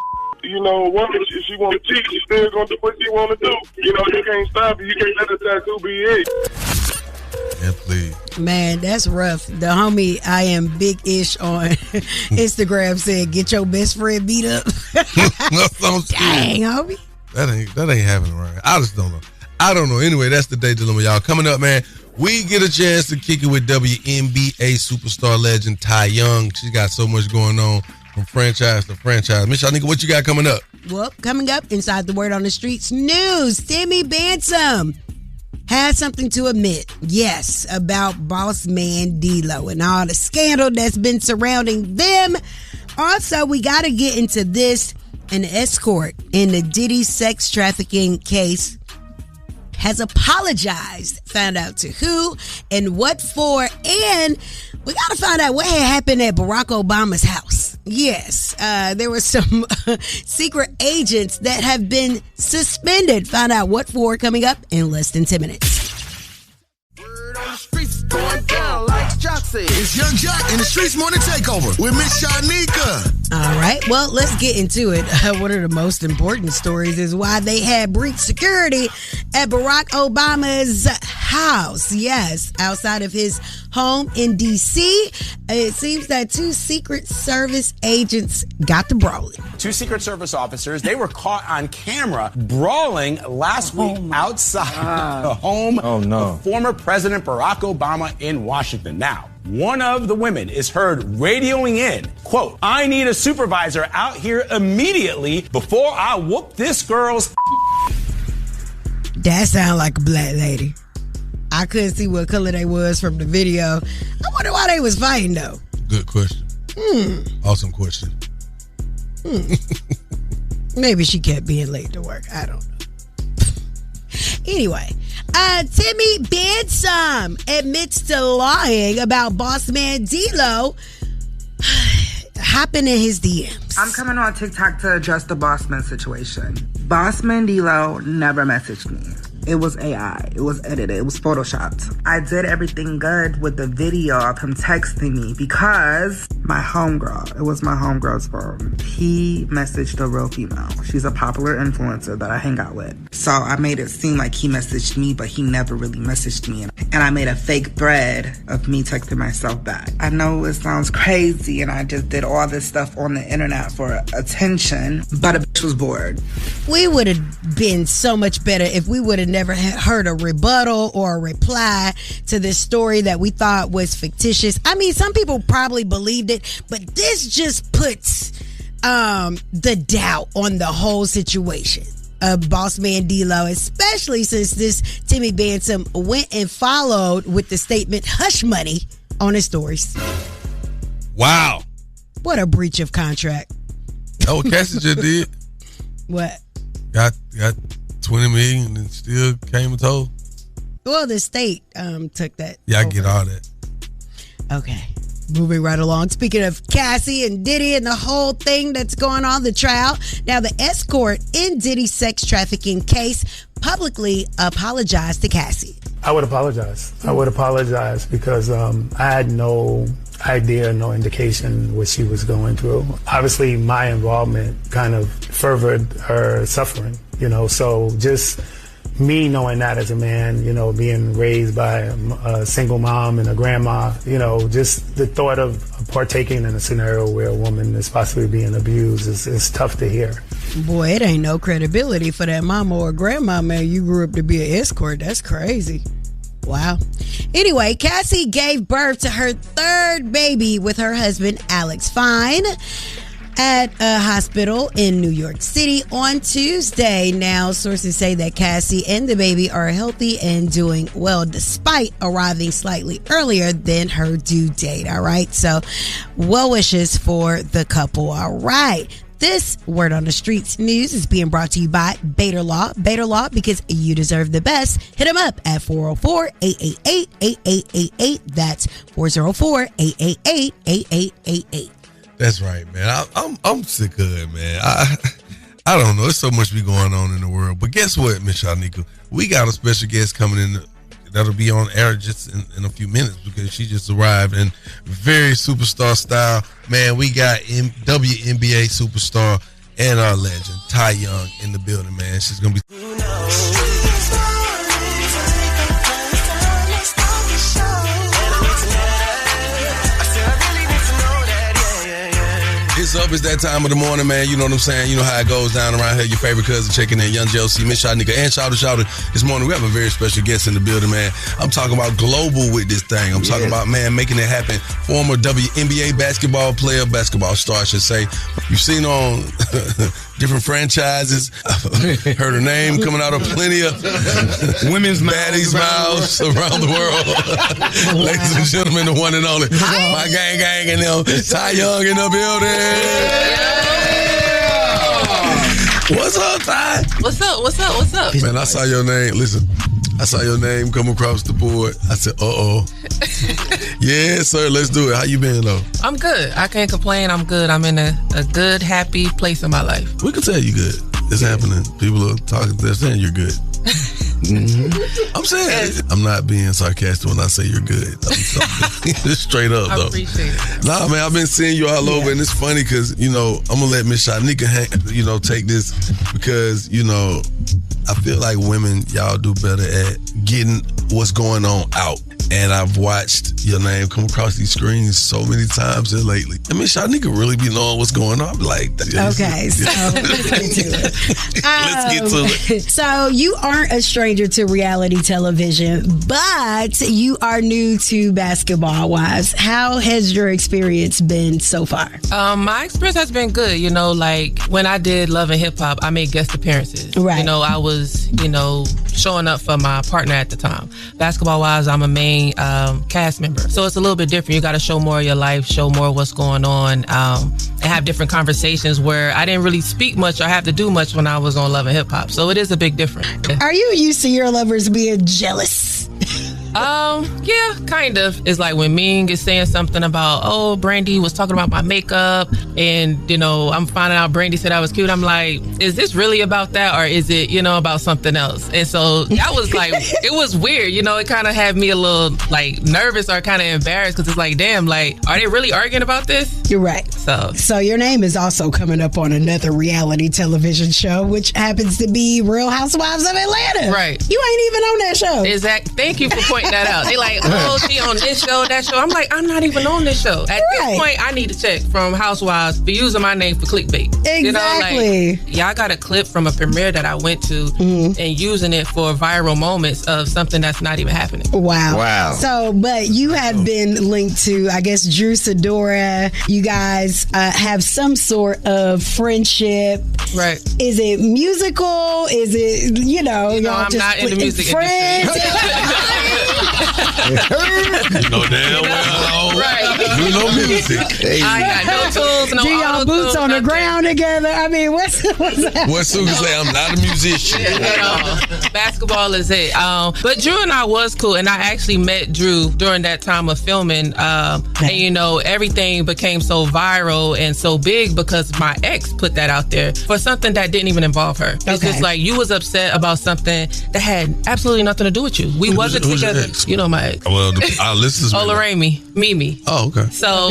W: woman, if she want to cheat, she still going to do what she want to do. You can't stop it. You can't let the tattoo be it.
B: Yeah, please.
C: Man, that's rough. The homie I am big-ish on Instagram said, get your best friend beat up. Dang, homie.
B: That ain't happening right. I just don't know. I don't know. Anyway, that's the date dilemma, y'all. Coming up, man, we get a chance to kick it with WNBA superstar legend Tye Young. She's got so much going on from franchise to franchise. Miss Shanika, what you got coming up?
C: Well, coming up inside the Word on the Streets news, Timmy Bantam has something to admit, yes, about boss man D-Lo and all the scandal that's been surrounding them. Also, we got to get into this. An escort in the Diddy sex trafficking case has apologized, found out to who and what for, and we got to find out what had happened at Barack Obama's house. Yes, there were some secret agents that have been suspended. Find out what for coming up in less than 10 minutes.
F: Word on the streets going down like Jock said. It's Young Jock and the Streetz Morning Takeover with Miss Shanika.
C: All right, well, let's get into it. One of the most important stories is why they had breached security at Barack Obama's house. Yes, outside of his home in D.C. It seems that two Secret Service agents got to brawling.
X: Two Secret Service officers, they were caught on camera brawling last week outside the home of former President Barack Obama in Washington. Now, one of the women is heard radioing in, quote, "I need a supervisor out here immediately before I whoop this girl's."
C: That sound like a black lady. I couldn't see what color they was from the video. I wonder why they was fighting, though.
B: Good question. Awesome question.
C: Maybe she kept being late to work. I don't know. Anyway, Timmy Bantam admits to lying about boss man D-Lo hopping in his DMs.
Y: I'm coming on TikTok to address the boss man situation. Boss man D-Lo never messaged me. It was AI. It was edited. It was photoshopped. I did everything good with the video of him texting me because My homegirl, it was my homegirl's phone. He messaged a real female. She's a popular influencer that I hang out with. So I made it seem like he messaged me, but he never really messaged me. And I made a fake thread of me texting myself back. I know it sounds crazy, and I just did all this stuff on the internet for attention, but a bitch was bored.
C: We would have been so much better if we would have never heard a rebuttal or a reply to this story that we thought was fictitious. I mean, some people probably believed it, but this just puts the doubt on the whole situation of Boss Man D-Lo, especially since this Timmy Bantam went and followed with the statement "hush money" on his stories.
B: Wow.
C: What a breach of contract.
B: Oh, Cassie just did.
C: What?
B: Got $20 million and still came and told.
C: Well, the state took that.
B: Yeah, I get all that.
C: Okay. Moving right along. Speaking of Cassie and Diddy and the whole thing that's going on, the trial. Now, the escort in Diddy's sex trafficking case publicly apologized to Cassie.
E: I would apologize. I would apologize because I had no idea, no indication what she was going through. Obviously, my involvement kind of furthered her suffering, so just me knowing that as a man, being raised by a single mom and a grandma, just the thought of partaking in a scenario where a woman is possibly being abused is tough to hear.
C: Boy, it ain't no credibility for that mama or grandma, man. You grew up to be an escort. That's crazy. Wow. Anyway, Cassie gave birth to her third baby with her husband, Alex Fine, at a hospital in New York City on Tuesday. Now, sources say that Cassie and the baby are healthy and doing well despite arriving slightly earlier than her due date. All right. So, well wishes for the couple. All right. This Word on the Streets news is being brought to you by Bader Law. Bader Law, because you deserve the best. Hit them up at 404-888-8888. That's 404-888-8888.
B: That's right, man. I'm sick of it, man. I don't know. There's so much be going on in the world. But guess what, Miss Shanika? We got a special guest coming in that'll be on air just in a few minutes because she just arrived in very superstar style. Man, we got WNBA superstar and our legend, Tye Young, in the building, man. She's going to be... It's up. It's that time of the morning, man. You know what I'm saying? You know how it goes down around here. Your favorite cousin checking in, Young JLC, Miss Shanika, and Shouter. This morning, we have a very special guest in the building, man. I'm talking about global with this thing. I'm talking about, man, making it happen. Former WNBA basketball player, basketball star, I should say. You've seen on different franchises. Heard her name coming out of plenty of women's baddies' mouths around the world. Ladies and gentlemen, the one and only, my gang and them, Tye Young in the building. What's up, Tye?
H: What's up?
B: Man, I saw your name. Listen, I saw your name come across the board. I said, yeah, sir, let's do it. How you been, though?
H: I'm good. I can't complain. I'm good. I'm in a good, happy place in my life.
B: We can tell you good. It's happening. People are talking. They're saying you're good. Mm-hmm. I'm saying I'm not being sarcastic when I say you're good. Straight up, though.
H: I appreciate it.
B: Nah, man, I've been seeing you all over, and it's funny because I'm gonna let Miss Shanika take this because I feel like women, y'all do better at getting what's going on out. And I've watched your name come across these screens so many times here lately. I mean, Shanika really be knowing what's going on. I'm like,
C: okay, so let's get to it.
B: Let's get to it.
C: So you aren't a stranger to reality television, but you are new to Basketball Wives. How has your experience been so far?
H: My experience has been good. Like when I did Love and Hip Hop, I made guest appearances.
C: Right.
H: I was, showing up for my partner at the time. Basketball Wives, I'm a main cast member. So it's a little bit different. You got to show more of your life, show more of what's going on, and have different conversations where I didn't really speak much or have to do much when I was on Love and Hip Hop. So it is a big difference.
C: Are you used to your lovers being jealous?
H: Yeah, kind of. It's like when Ming is saying something about, Brandy was talking about my makeup, and I'm finding out Brandy said I was cute. I'm like, is this really about that, or is it about something else? And so that was like, it was weird. It kind of had me a little like nervous or kind of embarrassed, because it's like, damn, like, are they really arguing about this?
C: You're right. So your name is also coming up on another reality television show, which happens to be Real Housewives of Atlanta.
H: Right.
C: You ain't even on that show.
H: Exactly. Thank you for pointing that out. They like, she on this show, that show. I'm like, I'm not even on this show. At this point, I need a check from Housewives for using my name for clickbait.
C: Exactly.
H: Y'all got a clip from a premiere that I went to and using it for viral moments of something that's not even happening.
C: Wow. So, but you have been linked to, I guess, Drew Sidora. You guys have some sort of friendship.
H: Right.
C: Is it musical? Is it, y'all
H: I'm
C: just
H: not in the music
C: friends?
B: No damn well.
H: Right.
B: Do no music.
H: I got no tools, no
C: Do y'all
H: auto
C: boots
H: tools,
C: on the
H: nothing.
C: ground together? I mean, what's that?
B: What Sugar say? I'm not a musician.
H: Basketball is it. But Drew and I was cool, and I actually met Drew during that time of filming. And everything became so viral and so big because my ex put that out there for something that didn't even involve her. It's just like, you was upset about something that had absolutely nothing to do with you. We wasn't together. You know my ex.
B: Well, our listeners.
H: Mimi.
B: Oh, okay.
H: So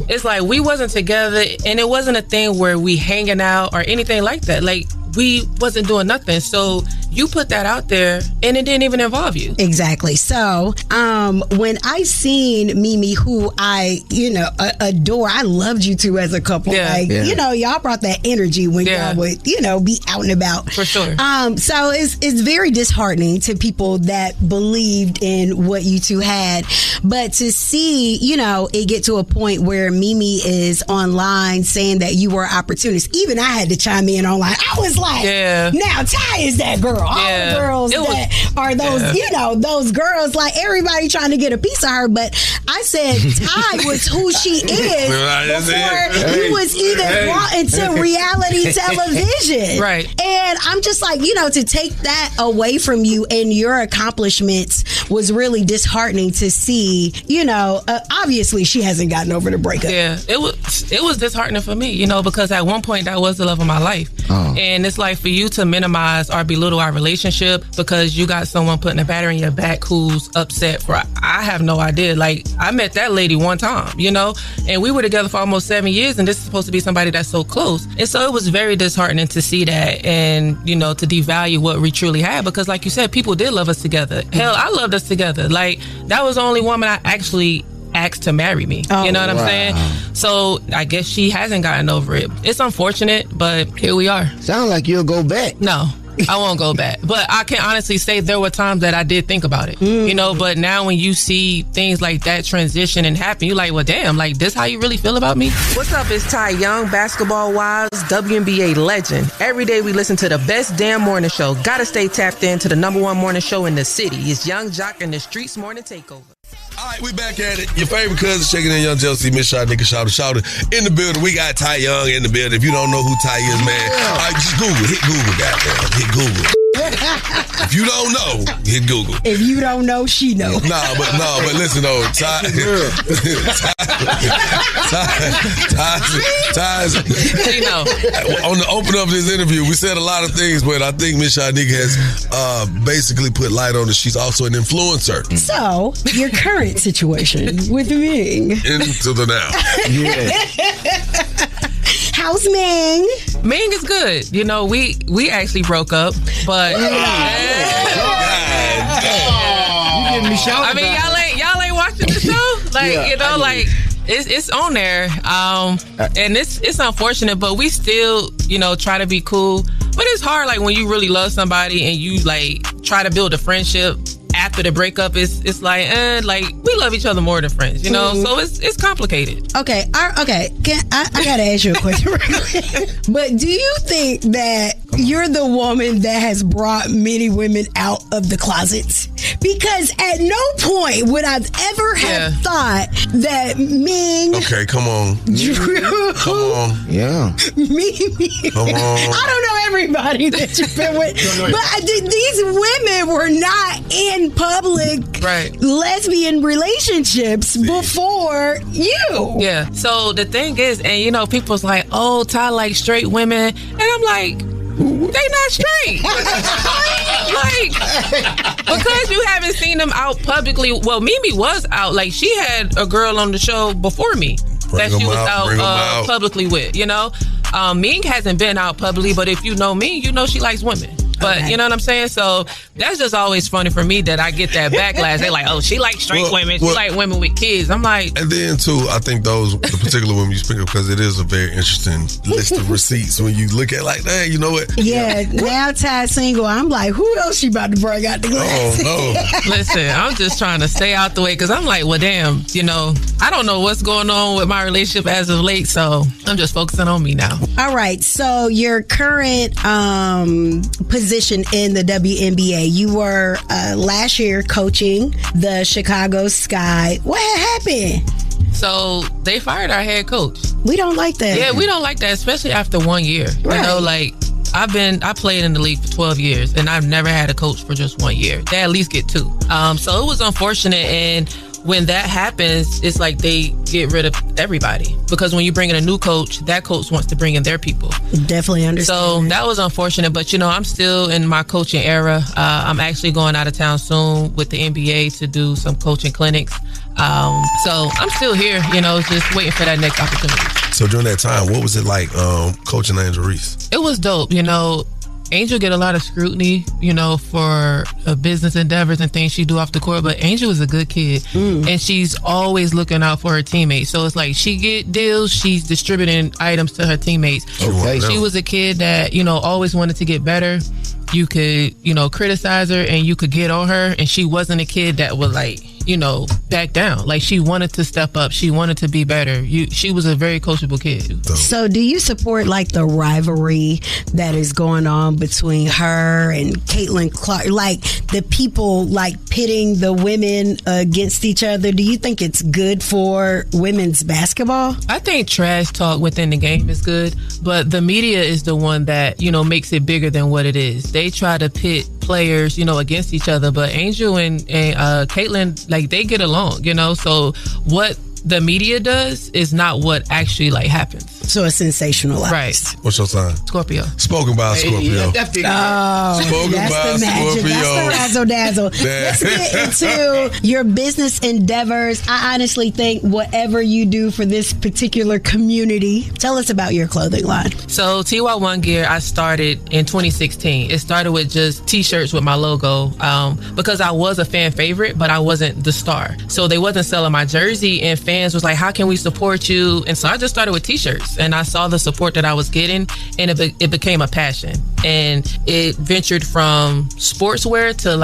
H: it's like, we wasn't together, and it wasn't a thing where we hanging out or anything like that. Like, we wasn't doing nothing. So you put that out there, and it didn't even involve you.
C: Exactly. So when I seen Mimi, who I adore, I loved you two as a couple. Y'all brought that energy when y'all would be out and about.
H: For sure.
C: So it's very disheartening to people that believed in what you two had, but to see it get to a point where Mimi is online saying that you were opportunists. Even I had to chime in online. I was like, now Tye is that girl. All the girls that are those, those girls, like everybody trying to get a piece of her. But I said Tye was who she is before he was even brought into reality television.
H: Right.
C: And I'm just like, to take that away from you and your accomplishments was really disheartening to see. Obviously she hasn't gotten over the breakup.
H: Yeah, it was disheartening for me, because at one point that was the love of my life. And it's like, for you to minimize or belittle our relationship because you got someone putting a battery in your back who's upset for, I have no idea. Like, I met that lady one time, and we were together for almost 7 years, and this is supposed to be somebody that's so close. And so it was very disheartening to see that, and to devalue what we truly had, because like you said, people did love us together. Hell, I loved us together. Like, that was the only woman I actually asked to marry me. You know what I'm saying? So I guess she hasn't gotten over it. It's unfortunate, but here we are.
U: Sound like you'll go back.
H: No, I won't go back. But I can honestly say there were times that I did think about it. But now when you see things like that transition and happen, you're like, well, damn, like, this how you really feel about me? What's up? It's Tye Young, Basketball Wives, WNBA legend. Every day we listen to the best damn morning show. Gotta stay tapped into the #1 morning show in the city. It's Young Jock and the Streetz Morning Takeover.
B: All right, we back at it. Your favorite cousin, Shaking in Young Jealousy, Miss Shot, Nigga, Shouter. In the building, we got Tye Young in the building. If you don't know who Tye is, man, all right, just Google. Hit Google, goddamn. Hit Google. If you don't know, hit Google.
C: If you don't know, she know.
B: But listen though, Ty's on the open up of this interview, we said a lot of things, but I think Miss Shanika has basically put light on it. She's also an influencer.
C: So, your current situation with Ming.
B: Into the now.
C: How's Ming?
H: Ming is good. We actually broke up, but
U: You getting me shouted
H: I mean, y'all ain't watching the show? It's on there. And it's unfortunate, but we still, try to be cool. But it's hard, like, when you really love somebody and you try to build a friendship after the breakup. It's like we love each other more than friends, So it's complicated.
C: Okay, I gotta ask you a question real quick. But do you think that you're the woman that has brought many women out of the closets? Because at no point would I've ever have thought that Ming.
B: Okay, come on.
C: Drew.
U: Come on. Yeah.
C: Mimi.
B: Come on.
C: I don't know everybody that you've been with. But these women were not in public lesbian relationships before you.
H: Yeah. So the thing is, and people's like, oh, Tye like straight women. And I'm like, they not straight. Like, because you haven't seen them out publicly. Well, Mimi was out. Like, she had a girl on the show before me that she was out publicly with, Ming hasn't been out publicly, but if you know Ming, you know she likes women. But you know what I'm saying? So that's just always funny for me that I get that backlash. They're like, oh, she likes straight women. She like women with kids. I'm like...
B: And then, too, I think the particular women you speak of, because it is a very interesting list of receipts when you look at like, hey, you know what?
C: Yeah, now Tye single. I'm like, who else she about to bring out the glass?
B: Oh, no.
H: Listen, I'm just trying to stay out the way because I'm like, well, damn, I don't know what's going on with my relationship as of late, so I'm just focusing on me now.
C: All right, so your current position in the WNBA, you were last year coaching the Chicago Sky. What happened?
H: So they fired our head coach.
C: We don't like that.
H: Yeah, we don't like that, especially after 1 year.
C: Right.
H: I played in the league for 12 years and I've never had a coach for just 1 year. They at least get 2. So it was unfortunate, and when that happens, it's like they get rid of everybody. Because when you bring in a new coach, that coach wants to bring in their people.
C: Definitely understand.
H: So that was unfortunate, but I'm still in my coaching era. I'm actually going out of town soon with the NBA to do some coaching clinics. So I'm still here, just waiting for that next opportunity.
B: So during that time, what was it like coaching Angel Reese?
H: It was dope, Angel get a lot of scrutiny, for business endeavors and things she do off the court, but Angel is a good kid, and she's always looking out for her teammates. So it's like she get deals, she's distributing items to her teammates. Okay. She was a kid that, always wanted to get better. You could, criticize her and you could get on her, and she wasn't a kid that would back down. Like, she wanted to step up. She wanted to be better. She was a very coachable kid.
C: So do you support the rivalry that is going on between her and Caitlin Clark? Like, the people pitting the women against each other. Do you think it's good for women's basketball?
H: I think trash talk within the game is good, but the media is the one that, makes it bigger than what it is. They try to pit players, against each other, but Angel and Caitlin, they get along, so what the media does is not what actually happens.
C: So it's sensationalized.
H: Right.
B: What's your sign?
H: Scorpio.
B: Spoken by a Scorpio.
C: Spoken
B: by a Scorpio.
C: That's the razzle dazzle. Let's get into your business endeavors. I honestly think whatever you do for this particular community, tell us about your clothing line.
H: So TY1 Gear, I started in 2016. It started with just t-shirts with my logo, because I was a fan favorite, but I wasn't the star. So they wasn't selling my jersey, and fans was like, how can we support you? And so I just started with t-shirts. And I saw the support that I was getting, and it became a passion. And it ventured from sportswear to a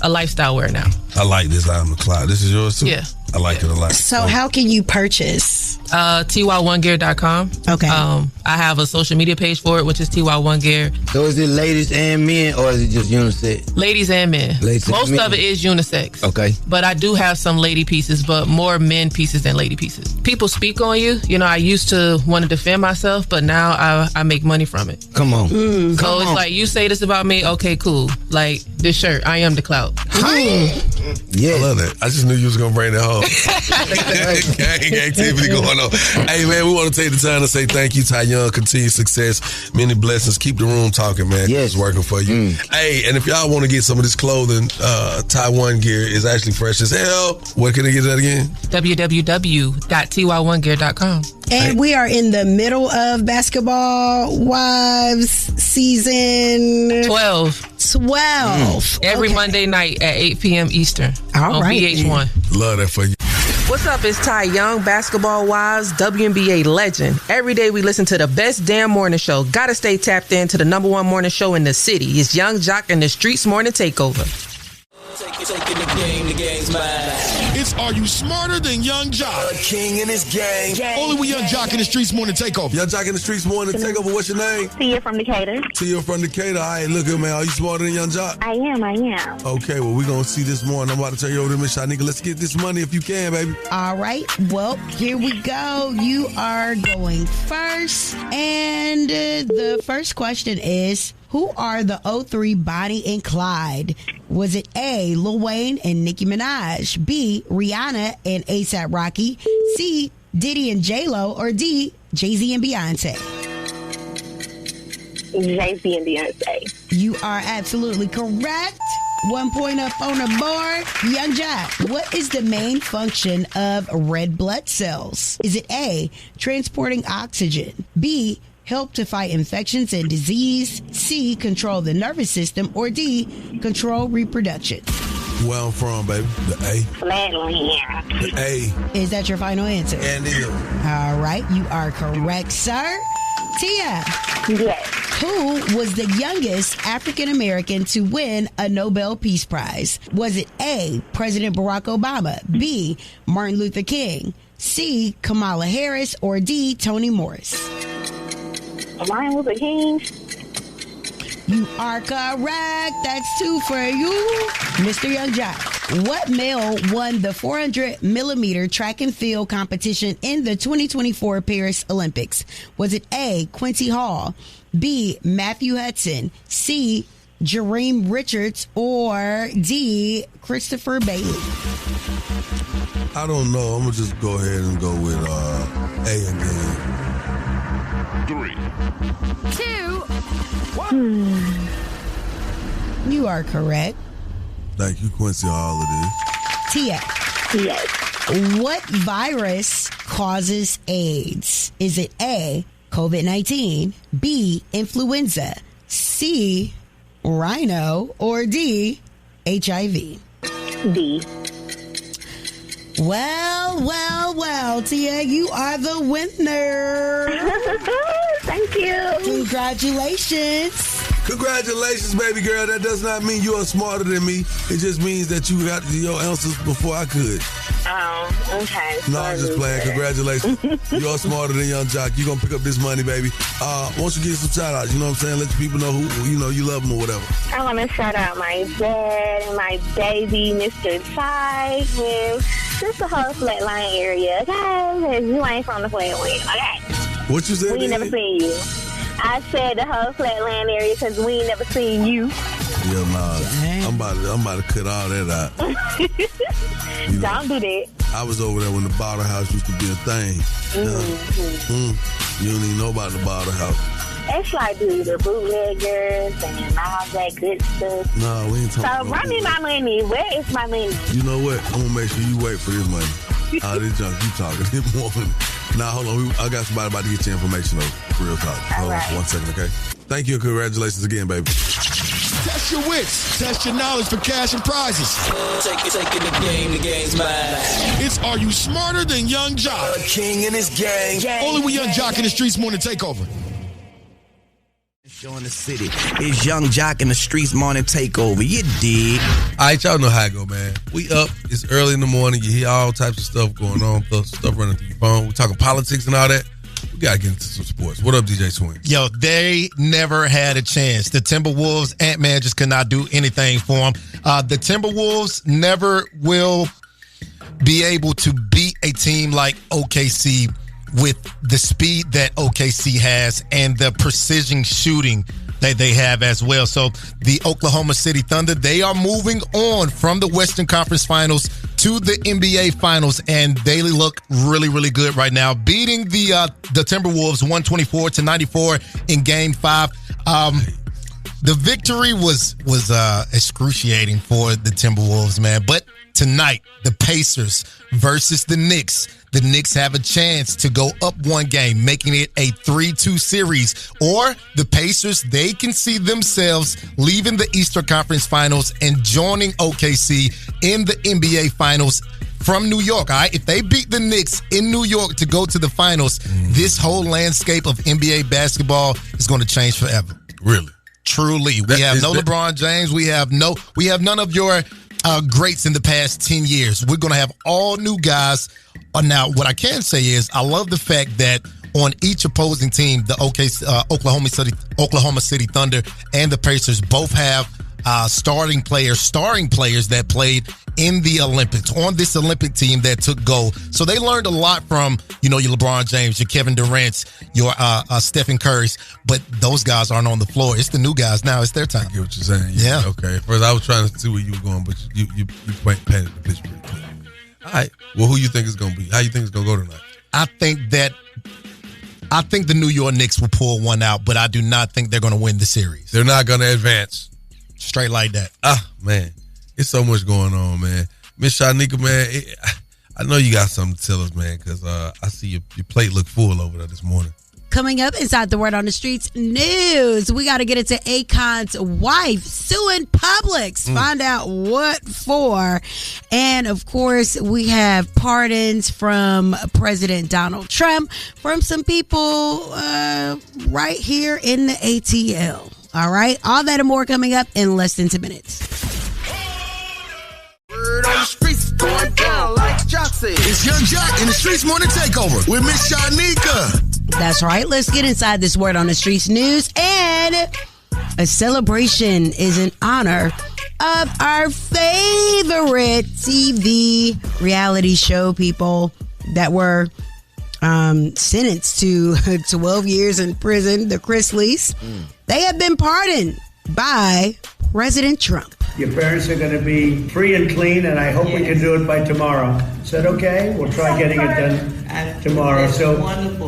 H: lifestyle wear now.
B: I like this out of the cloud. This is yours too?
H: Yeah.
B: I like it a lot.
C: So how can you purchase?
H: Ty1gear.com.
C: Okay.
H: I have a social media page for it, which is Ty1 Gear.
U: So is it ladies and men, or is it just unisex?
H: Ladies and men. Most of it is unisex.
U: Okay.
H: But I do have some lady pieces, but more men pieces than lady pieces. People speak on you. I used to want to defend myself, but now I make money from it.
U: Come on.
H: So it's like, you say this about me, okay, cool. Like, this shirt, I am the clout.
U: Yeah.
B: I love that. I just knew you was going to bring that home. Gang activity going on. Hey, man, we want to take the time to say thank you, Tye Young. Continued success, many blessings. Keep the room talking, man.
U: Yes.
B: It's working for you. Hey, and if y'all want to get some of this clothing, Ty1 Gear is actually fresh as hell. Where can I get that again?
H: www.ty1gear.com.
C: And we are in the middle of Basketball Wives season
H: 12. Every Monday night at 8 p.m. Eastern on VH1.
B: Man. Love that for you.
H: What's up? It's Tye Young, Basketball Wives, WNBA legend. Every day we listen to the best damn morning show. Gotta stay tapped in to the #1 morning show in the city. It's Young Jock and the Streetz Morning Takeover.
A: Taking the game, the game's mine.
F: It's Are You Smarter Than Young Jock?
A: A king in his gang.
F: Only with Young Jock in the Streetz Morning Takeover.
B: Young Jock in the Streetz Morning Takeover. What's your name?
T: Tia from Decatur.
B: Tia from Decatur. All right, look, man. Are you smarter than Young Jock?
T: I am.
B: Okay, well, we're going to see this morning. I'm about to turn you over to Miss Shanika. Let's get this money if you can, baby.
C: All right. Well, here we go. You are going first. And the first question is, who are the 03 Bonnie and Clyde? Was it A, Lil Wayne and Nicki Minaj, B, Rihanna and A$AP Rocky, C, Diddy and J-Lo, or D, Jay-Z and Beyonce?
T: Jay-Z and Beyonce.
C: You are absolutely correct. 1 point up on the board. Young Jock, what is the main function of red blood cells? Is it A, transporting oxygen, B, help to fight infections and disease, C, control the nervous system, or D, control reproduction?
B: Where I'm from, baby. The A.
T: Flatland.
B: The A.
C: Is that your final answer?
B: And it is.
C: All right, you are correct, sir. Tia.
T: Yes.
C: Who was the youngest African American to win a Nobel Peace Prize? Was it A, President Barack Obama, B, Martin Luther King, C, Kamala Harris, or D, Toni Morris?
T: Martin Luther King.
C: You are correct. That's 2 for you. Mr. Young Jock, what male won the 400 millimeter track and field competition in the 2024 Paris Olympics? Was it A, Quincy Hall, B, Matthew Hudson, C, Jareem Richards, or D, Christopher Bailey?
B: I don't know. I'm going to just go ahead and go with A again.
A: 3,
C: 2, 1. You are correct.
B: Thank you, Quincy, all of this.
C: Tia.
T: Yes.
C: What virus causes AIDS? Is it A, COVID-19, B, influenza, C, rhino, or D, HIV?
T: D.
C: Well, Tia, you are the winner.
T: Thank you.
C: Congratulations.
B: Congratulations, baby girl. That does not mean you are smarter than me. It just means that you got your answers before I could.
T: Oh, okay.
B: No, I'm just playing. Congratulations. You are smarter than Young Jock. You're going to pick up this money, baby. Why don't you give some shout outs? You know what I'm saying? Let the people know who, you know, you love them or whatever.
T: I want to shout out my dad and my baby, Mr. Tye, with just the whole Flatline area. Okay? You ain't from the Flatland. Okay?
B: What you said?
T: We ain't never seen you. I said the whole Flatland area because we ain't never seen you.
B: Yeah, nah. I'm about to cut all that out. You know,
T: don't do that.
B: I was over there when the bottle house used to be a thing. You don't even know about the bottle house.
T: It's like the bootleggers and all that good stuff.
B: No, we ain't talking about
T: So run me my money. Where is my money?
B: You know what? I'm going to make sure you wait for this money. All this junk you talking. Nah, hold on. I got somebody about to get your information over. Real talk. Hold on for 1 second, okay? Thank you. Congratulations again, baby.
F: Test your wits. Test your knowledge for cash and prizes.
A: Taking the game's mine.
F: It's Are You Smarter Than Young Jock?
A: A king in his gang.
F: Only with Young Jock in the Streetz Morning Takeover.
I: Show in the city. It's Young Jock in the Streetz Morning Takeover. You dig?
B: All right, y'all know how it go, man. We up. It's early in the morning. You hear all types of stuff going on. Stuff running through your phone. We're talking politics and all that. We got to get into some sports. What up, DJ Swing?
J: Yo, they never had a chance. The Timberwolves, Ant-Man just could not do anything for them. The Timberwolves never will be able to beat a team like OKC with the speed that OKC has and the precision shooting that they have as well. So the Oklahoma City Thunder, they are moving on from the Western Conference Finals to the NBA Finals, and they look really, really good right now, beating the Timberwolves 124-94 in Game 5. The victory was excruciating for the Timberwolves, man. But tonight, the Pacers versus the Knicks. The Knicks have a chance to go up one game, making it a 3-2 series. Or the Pacers, they can see themselves leaving the Eastern Conference Finals and joining OKC in the NBA Finals from New York, all right? If they beat the Knicks in New York to go to the Finals, this whole landscape of NBA basketball is going to change forever.
B: Really?
J: Truly. We have no LeBron James. We have none of your greats in the past 10 years. We're going to have all new guys. Now, what I can say is I love the fact that on each opposing team, the Oklahoma City Thunder and the Pacers both have starring players that played in the Olympics, on this Olympic team that took gold. So they learned a lot from, your LeBron James, your Kevin Durant's, your Stephen Curry's, but those guys aren't on the floor. It's the new guys now. It's their time.
B: I get what you're saying.
J: Yeah.
B: Okay. First, I was trying to see where you were going, but you painted the picture pretty clear. All right. Well, who you think it's going to be? How you think it's going to go tonight?
J: I think the New York Knicks will pull one out, but I do not think they're going to win the series.
B: They're not going to advance.
J: Straight like that.
B: Man. It's so much going on, man. Miss Shanika, man, I know you got something to tell us, man, because I see your plate look full over there this morning.
C: Coming up inside the Word on the Streets news, we got to get into Akon's wife suing Publix. Find out what for. And, of course, we have pardons from President Donald Trump from some people right here in the ATL. All right? All that and more coming up in less than 10 minutes.
F: Word on the streets going down like Jock said. It's Young Jock in the Streetz Morning Takeover with Miss Shanika.
C: That's right. Let's get inside this Word on the Streets news. And a celebration is in honor of our favorite TV reality show people that were sentenced to 12 years in prison, the Chrisleys. They have been pardoned by President Trump.
K: Your parents are going to be free and clean, and I hope we can do it by tomorrow. Is that okay? We'll try getting it done tomorrow. So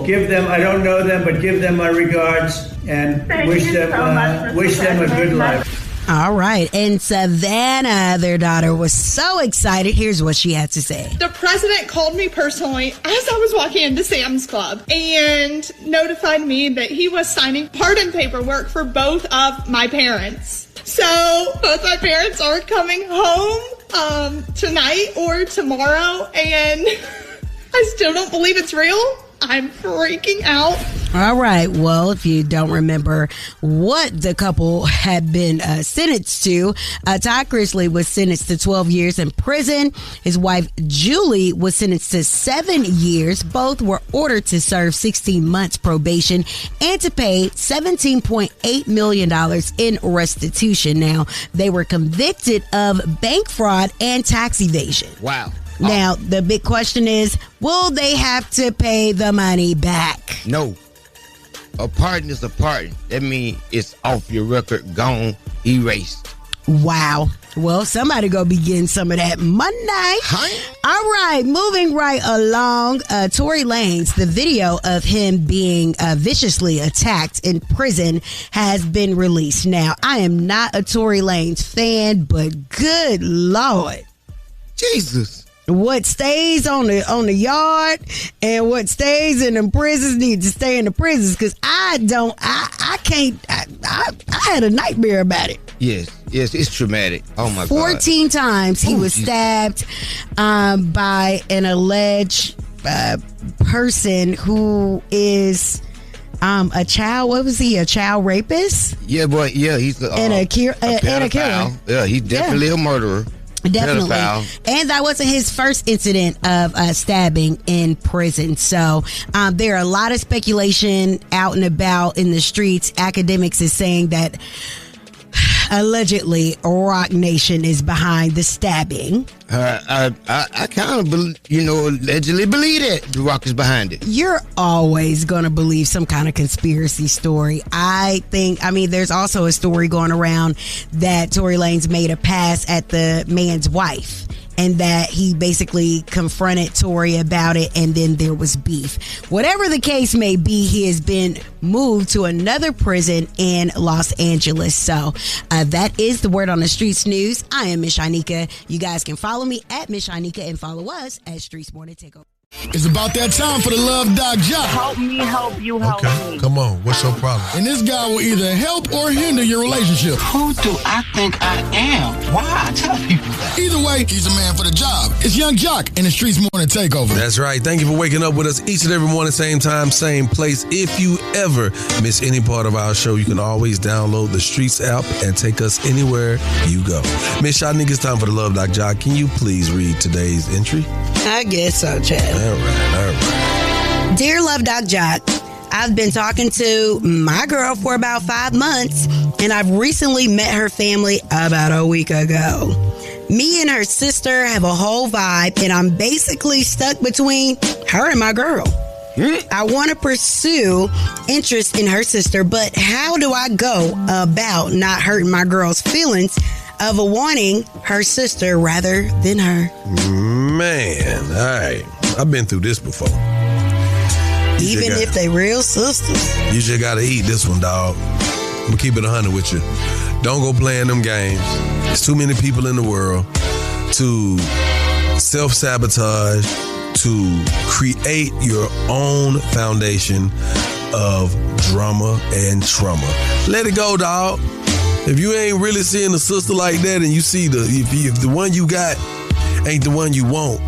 K: give them, I don't know them, but give them my regards and wish them a good life.
C: All right. And Savannah, their daughter, was so excited. Here's what she had to say.
L: The president called me personally as I was walking into Sam's Club and notified me that he was signing pardon paperwork for both of my parents. So both my parents are coming home tonight or tomorrow, and I still don't believe it's real. I'm freaking out.
C: All right. Well, if you don't remember what the couple had been sentenced to, Tye Chrisley was sentenced to 12 years in prison. His wife, Julie, was sentenced to 7 years. Both were ordered to serve 16 months probation and to pay $17.8 million in restitution. Now, they were convicted of bank fraud and tax evasion.
D: Wow.
C: Now, the big question is, will they have to pay the money back?
D: No. A pardon is a pardon. That means it's off your record, gone, erased.
C: Wow. Well, somebody gonna be getting some of that Monday. All right, moving right along. Tory Lanez, the video of him being viciously attacked in prison has been released. Now, I am not a Tory Lanez fan, but good Lord.
D: Jesus.
C: What stays on the yard and what stays in the prisons need to stay in the prisons, because I had a nightmare about it.
D: Yes, it's traumatic. Oh my God.
C: 14 times he was stabbed by an alleged person who is a child. What was he? A child rapist?
D: Yeah, but yeah, he's a killer. Yeah, he's definitely a murderer.
C: Definitely.
D: Pedophile.
C: And that wasn't his first incident of stabbing in prison. So there are a lot of speculation out and about in the streets. Academics is saying that allegedly Rock Nation is behind the stabbing.
D: I kind of, allegedly believe that the Rock is behind it.
C: You're always going to believe some kind of conspiracy story. There's also a story going around that Tory Lanez made a pass at the man's wife, and that he basically confronted Tory about it, and then there was beef. Whatever the case may be, he has been moved to another prison in Los Angeles. So that is the Word on the Streets news. I am Miss Shanika. You guys can follow me at Miss Shanika and follow us at Streetz Morning Takeover.
F: It's about that time for the Love Doc Jock.
V: Help me help you help me.
B: Come on. What's your problem?
F: And this guy will either help or hinder your relationship.
M: Who do I think I am? Why? Tell people that.
F: Either way, he's a man for the job. It's Young Jock in the Streetz Morning Takeover.
B: That's right. Thank you for waking up with us each and every morning, same time, same place. If you ever miss any part of our show, you can always download the Streetz app and take us anywhere you go. Miss Shanique, it's time for the Love Doc Jock. Can you please read today's entry?
C: I guess so, Chad.
B: All right.
C: Dear Love Doc Jock, I've been talking to my girl for about 5 months, and I've recently met her family about a week ago. Me and her sister have a whole vibe, and I'm basically stuck between her and my girl. I want to pursue interest in her sister, but how do I go about not hurting my girl's feelings of wanting her sister rather than her?
B: Man, all right. I've been through this before.
C: Even if they real sisters.
B: You just got to eat this one, dog. I'm going to keep it 100 with you. Don't go playing them games. There's too many people in the world to self-sabotage, to create your own foundation of drama and trauma. Let it go, dog. If you ain't really seeing a sister like that and you see if the one you got ain't the one you want,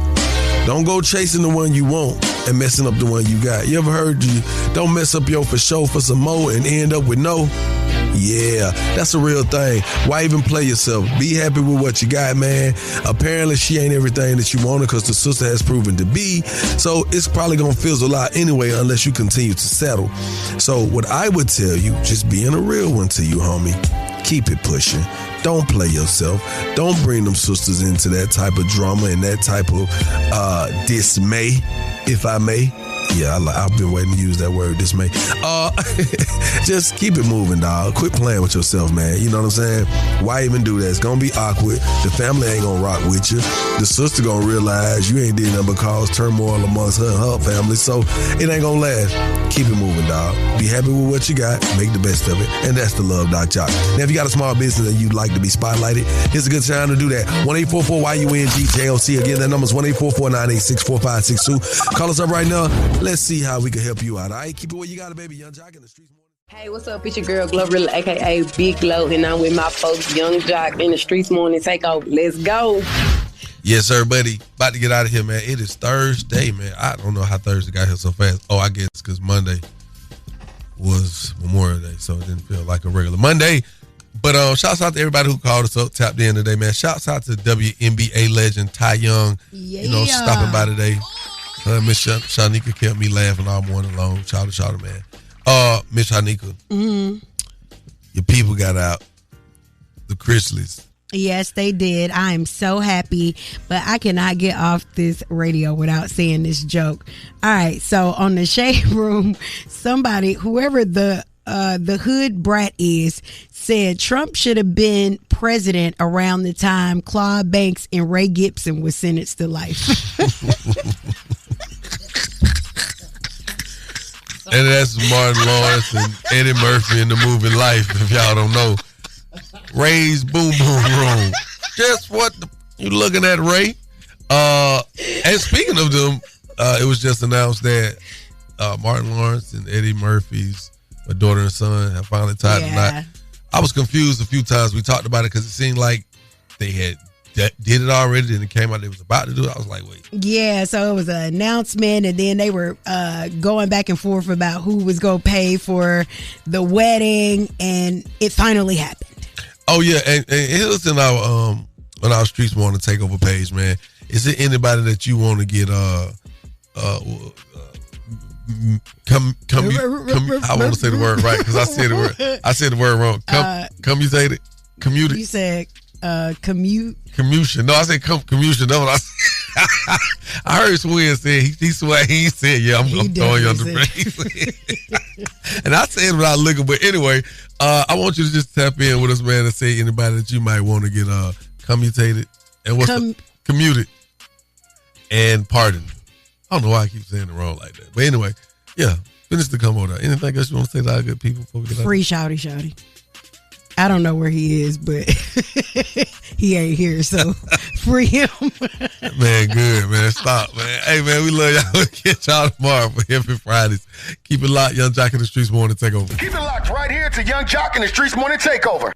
B: don't go chasing the one you want and messing up the one you got. You ever heard don't mess up your for sure for some more and end up with no? Yeah, that's a real thing. Why even play yourself? Be happy with what you got, man. Apparently, she ain't everything that you wanted because the sister has proven to be. So it's probably going to fizzle out anyway unless you continue to settle. So what I would tell you, just being a real one to you, homie, keep it pushing. Don't play yourself. Don't bring them sisters into that type of drama and that type of dismay, if I may. Yeah, I've been waiting to use that word, dismay. Just keep it moving, dog. Quit playing with yourself, man. You know what I'm saying? Why even do that? It's going to be awkward. The family ain't going to rock with you. The sister going to realize you ain't did nothing but cause turmoil amongst her and her family. So it ain't going to last. Keep it moving, dog. Be happy with what you got. Make the best of it. And that's the Love Doc Jock. Now, if you got a small business and you'd like to be spotlighted, here's a good time to do that. 1-844-YUNG-JLC. Again, that number's 1-844-986-4562. Call us up right now. Let's see how we can help you out. All right, keep it where you got it, baby. Young Jock in the Streetz Morning.
N: Hey, what's up? It's your girl Gloverilla, aka Big Glow, and I'm with my folks, Young Jock in the Streetz Morning Takeover. Let's go.
B: Yes, sir, buddy. About to get out of here, man. It is Thursday, man. I don't know how Thursday got here so fast. Oh, I guess because Monday was Memorial Day, so it didn't feel like a regular Monday. But shouts out to everybody who called us up, tapped in today, man. Shouts out to WNBA legend Tye Young, stopping by today. Miss Shanika kept me laughing all morning long. Shout out, man. Miss Shanika, your people got out. The Chrisleys.
C: Yes, they did. I am so happy, but I cannot get off this radio without saying this joke. All right, so on the Shade Room, somebody, whoever the hood brat is, said Trump should have been president around the time Claude Banks and Ray Gibson was sentenced to life.
B: And that's Martin Lawrence and Eddie Murphy in the movie Life, if y'all don't know. Ray's Boom Boom Room. Guess what you looking at, Ray? And speaking of them, it was just announced that Martin Lawrence and Eddie Murphy's daughter and son have finally tied the knot. I was confused a few times. We talked about it because it seemed like they had did it already, and it came out they was about to do it. I was like, wait.
C: Yeah, so it was an announcement, and then they were going back and forth about who was going to pay for the wedding, and it finally happened. Oh, yeah, and here's in our on our Streetz Morning Takeover page, man. Is there anybody that you want to get I want to say the word right because I said the word wrong. Commuted. You said commutation. No, I said commutation. No, I heard Swin say he said, yeah, I'm throwing you under the brace. And I said it without looking, but anyway, I want you to just tap in with us, man, and say anybody that you might want to get commutated and commuted and pardoned. I don't know why I keep saying it wrong like that, but anyway, yeah. Finish the combo. Anything else you want to say to our good people before we get out? Free shouty. I don't know where he is, but he ain't here, so free him.
B: Man, good, man. Stop, man. Hey, man, we love y'all. We'll catch y'all tomorrow for Every Fridays. Keep it locked. Young Jock in the Streetz Morning Takeover.
F: Keep it locked right here to Young Jock in the Streetz Morning Takeover.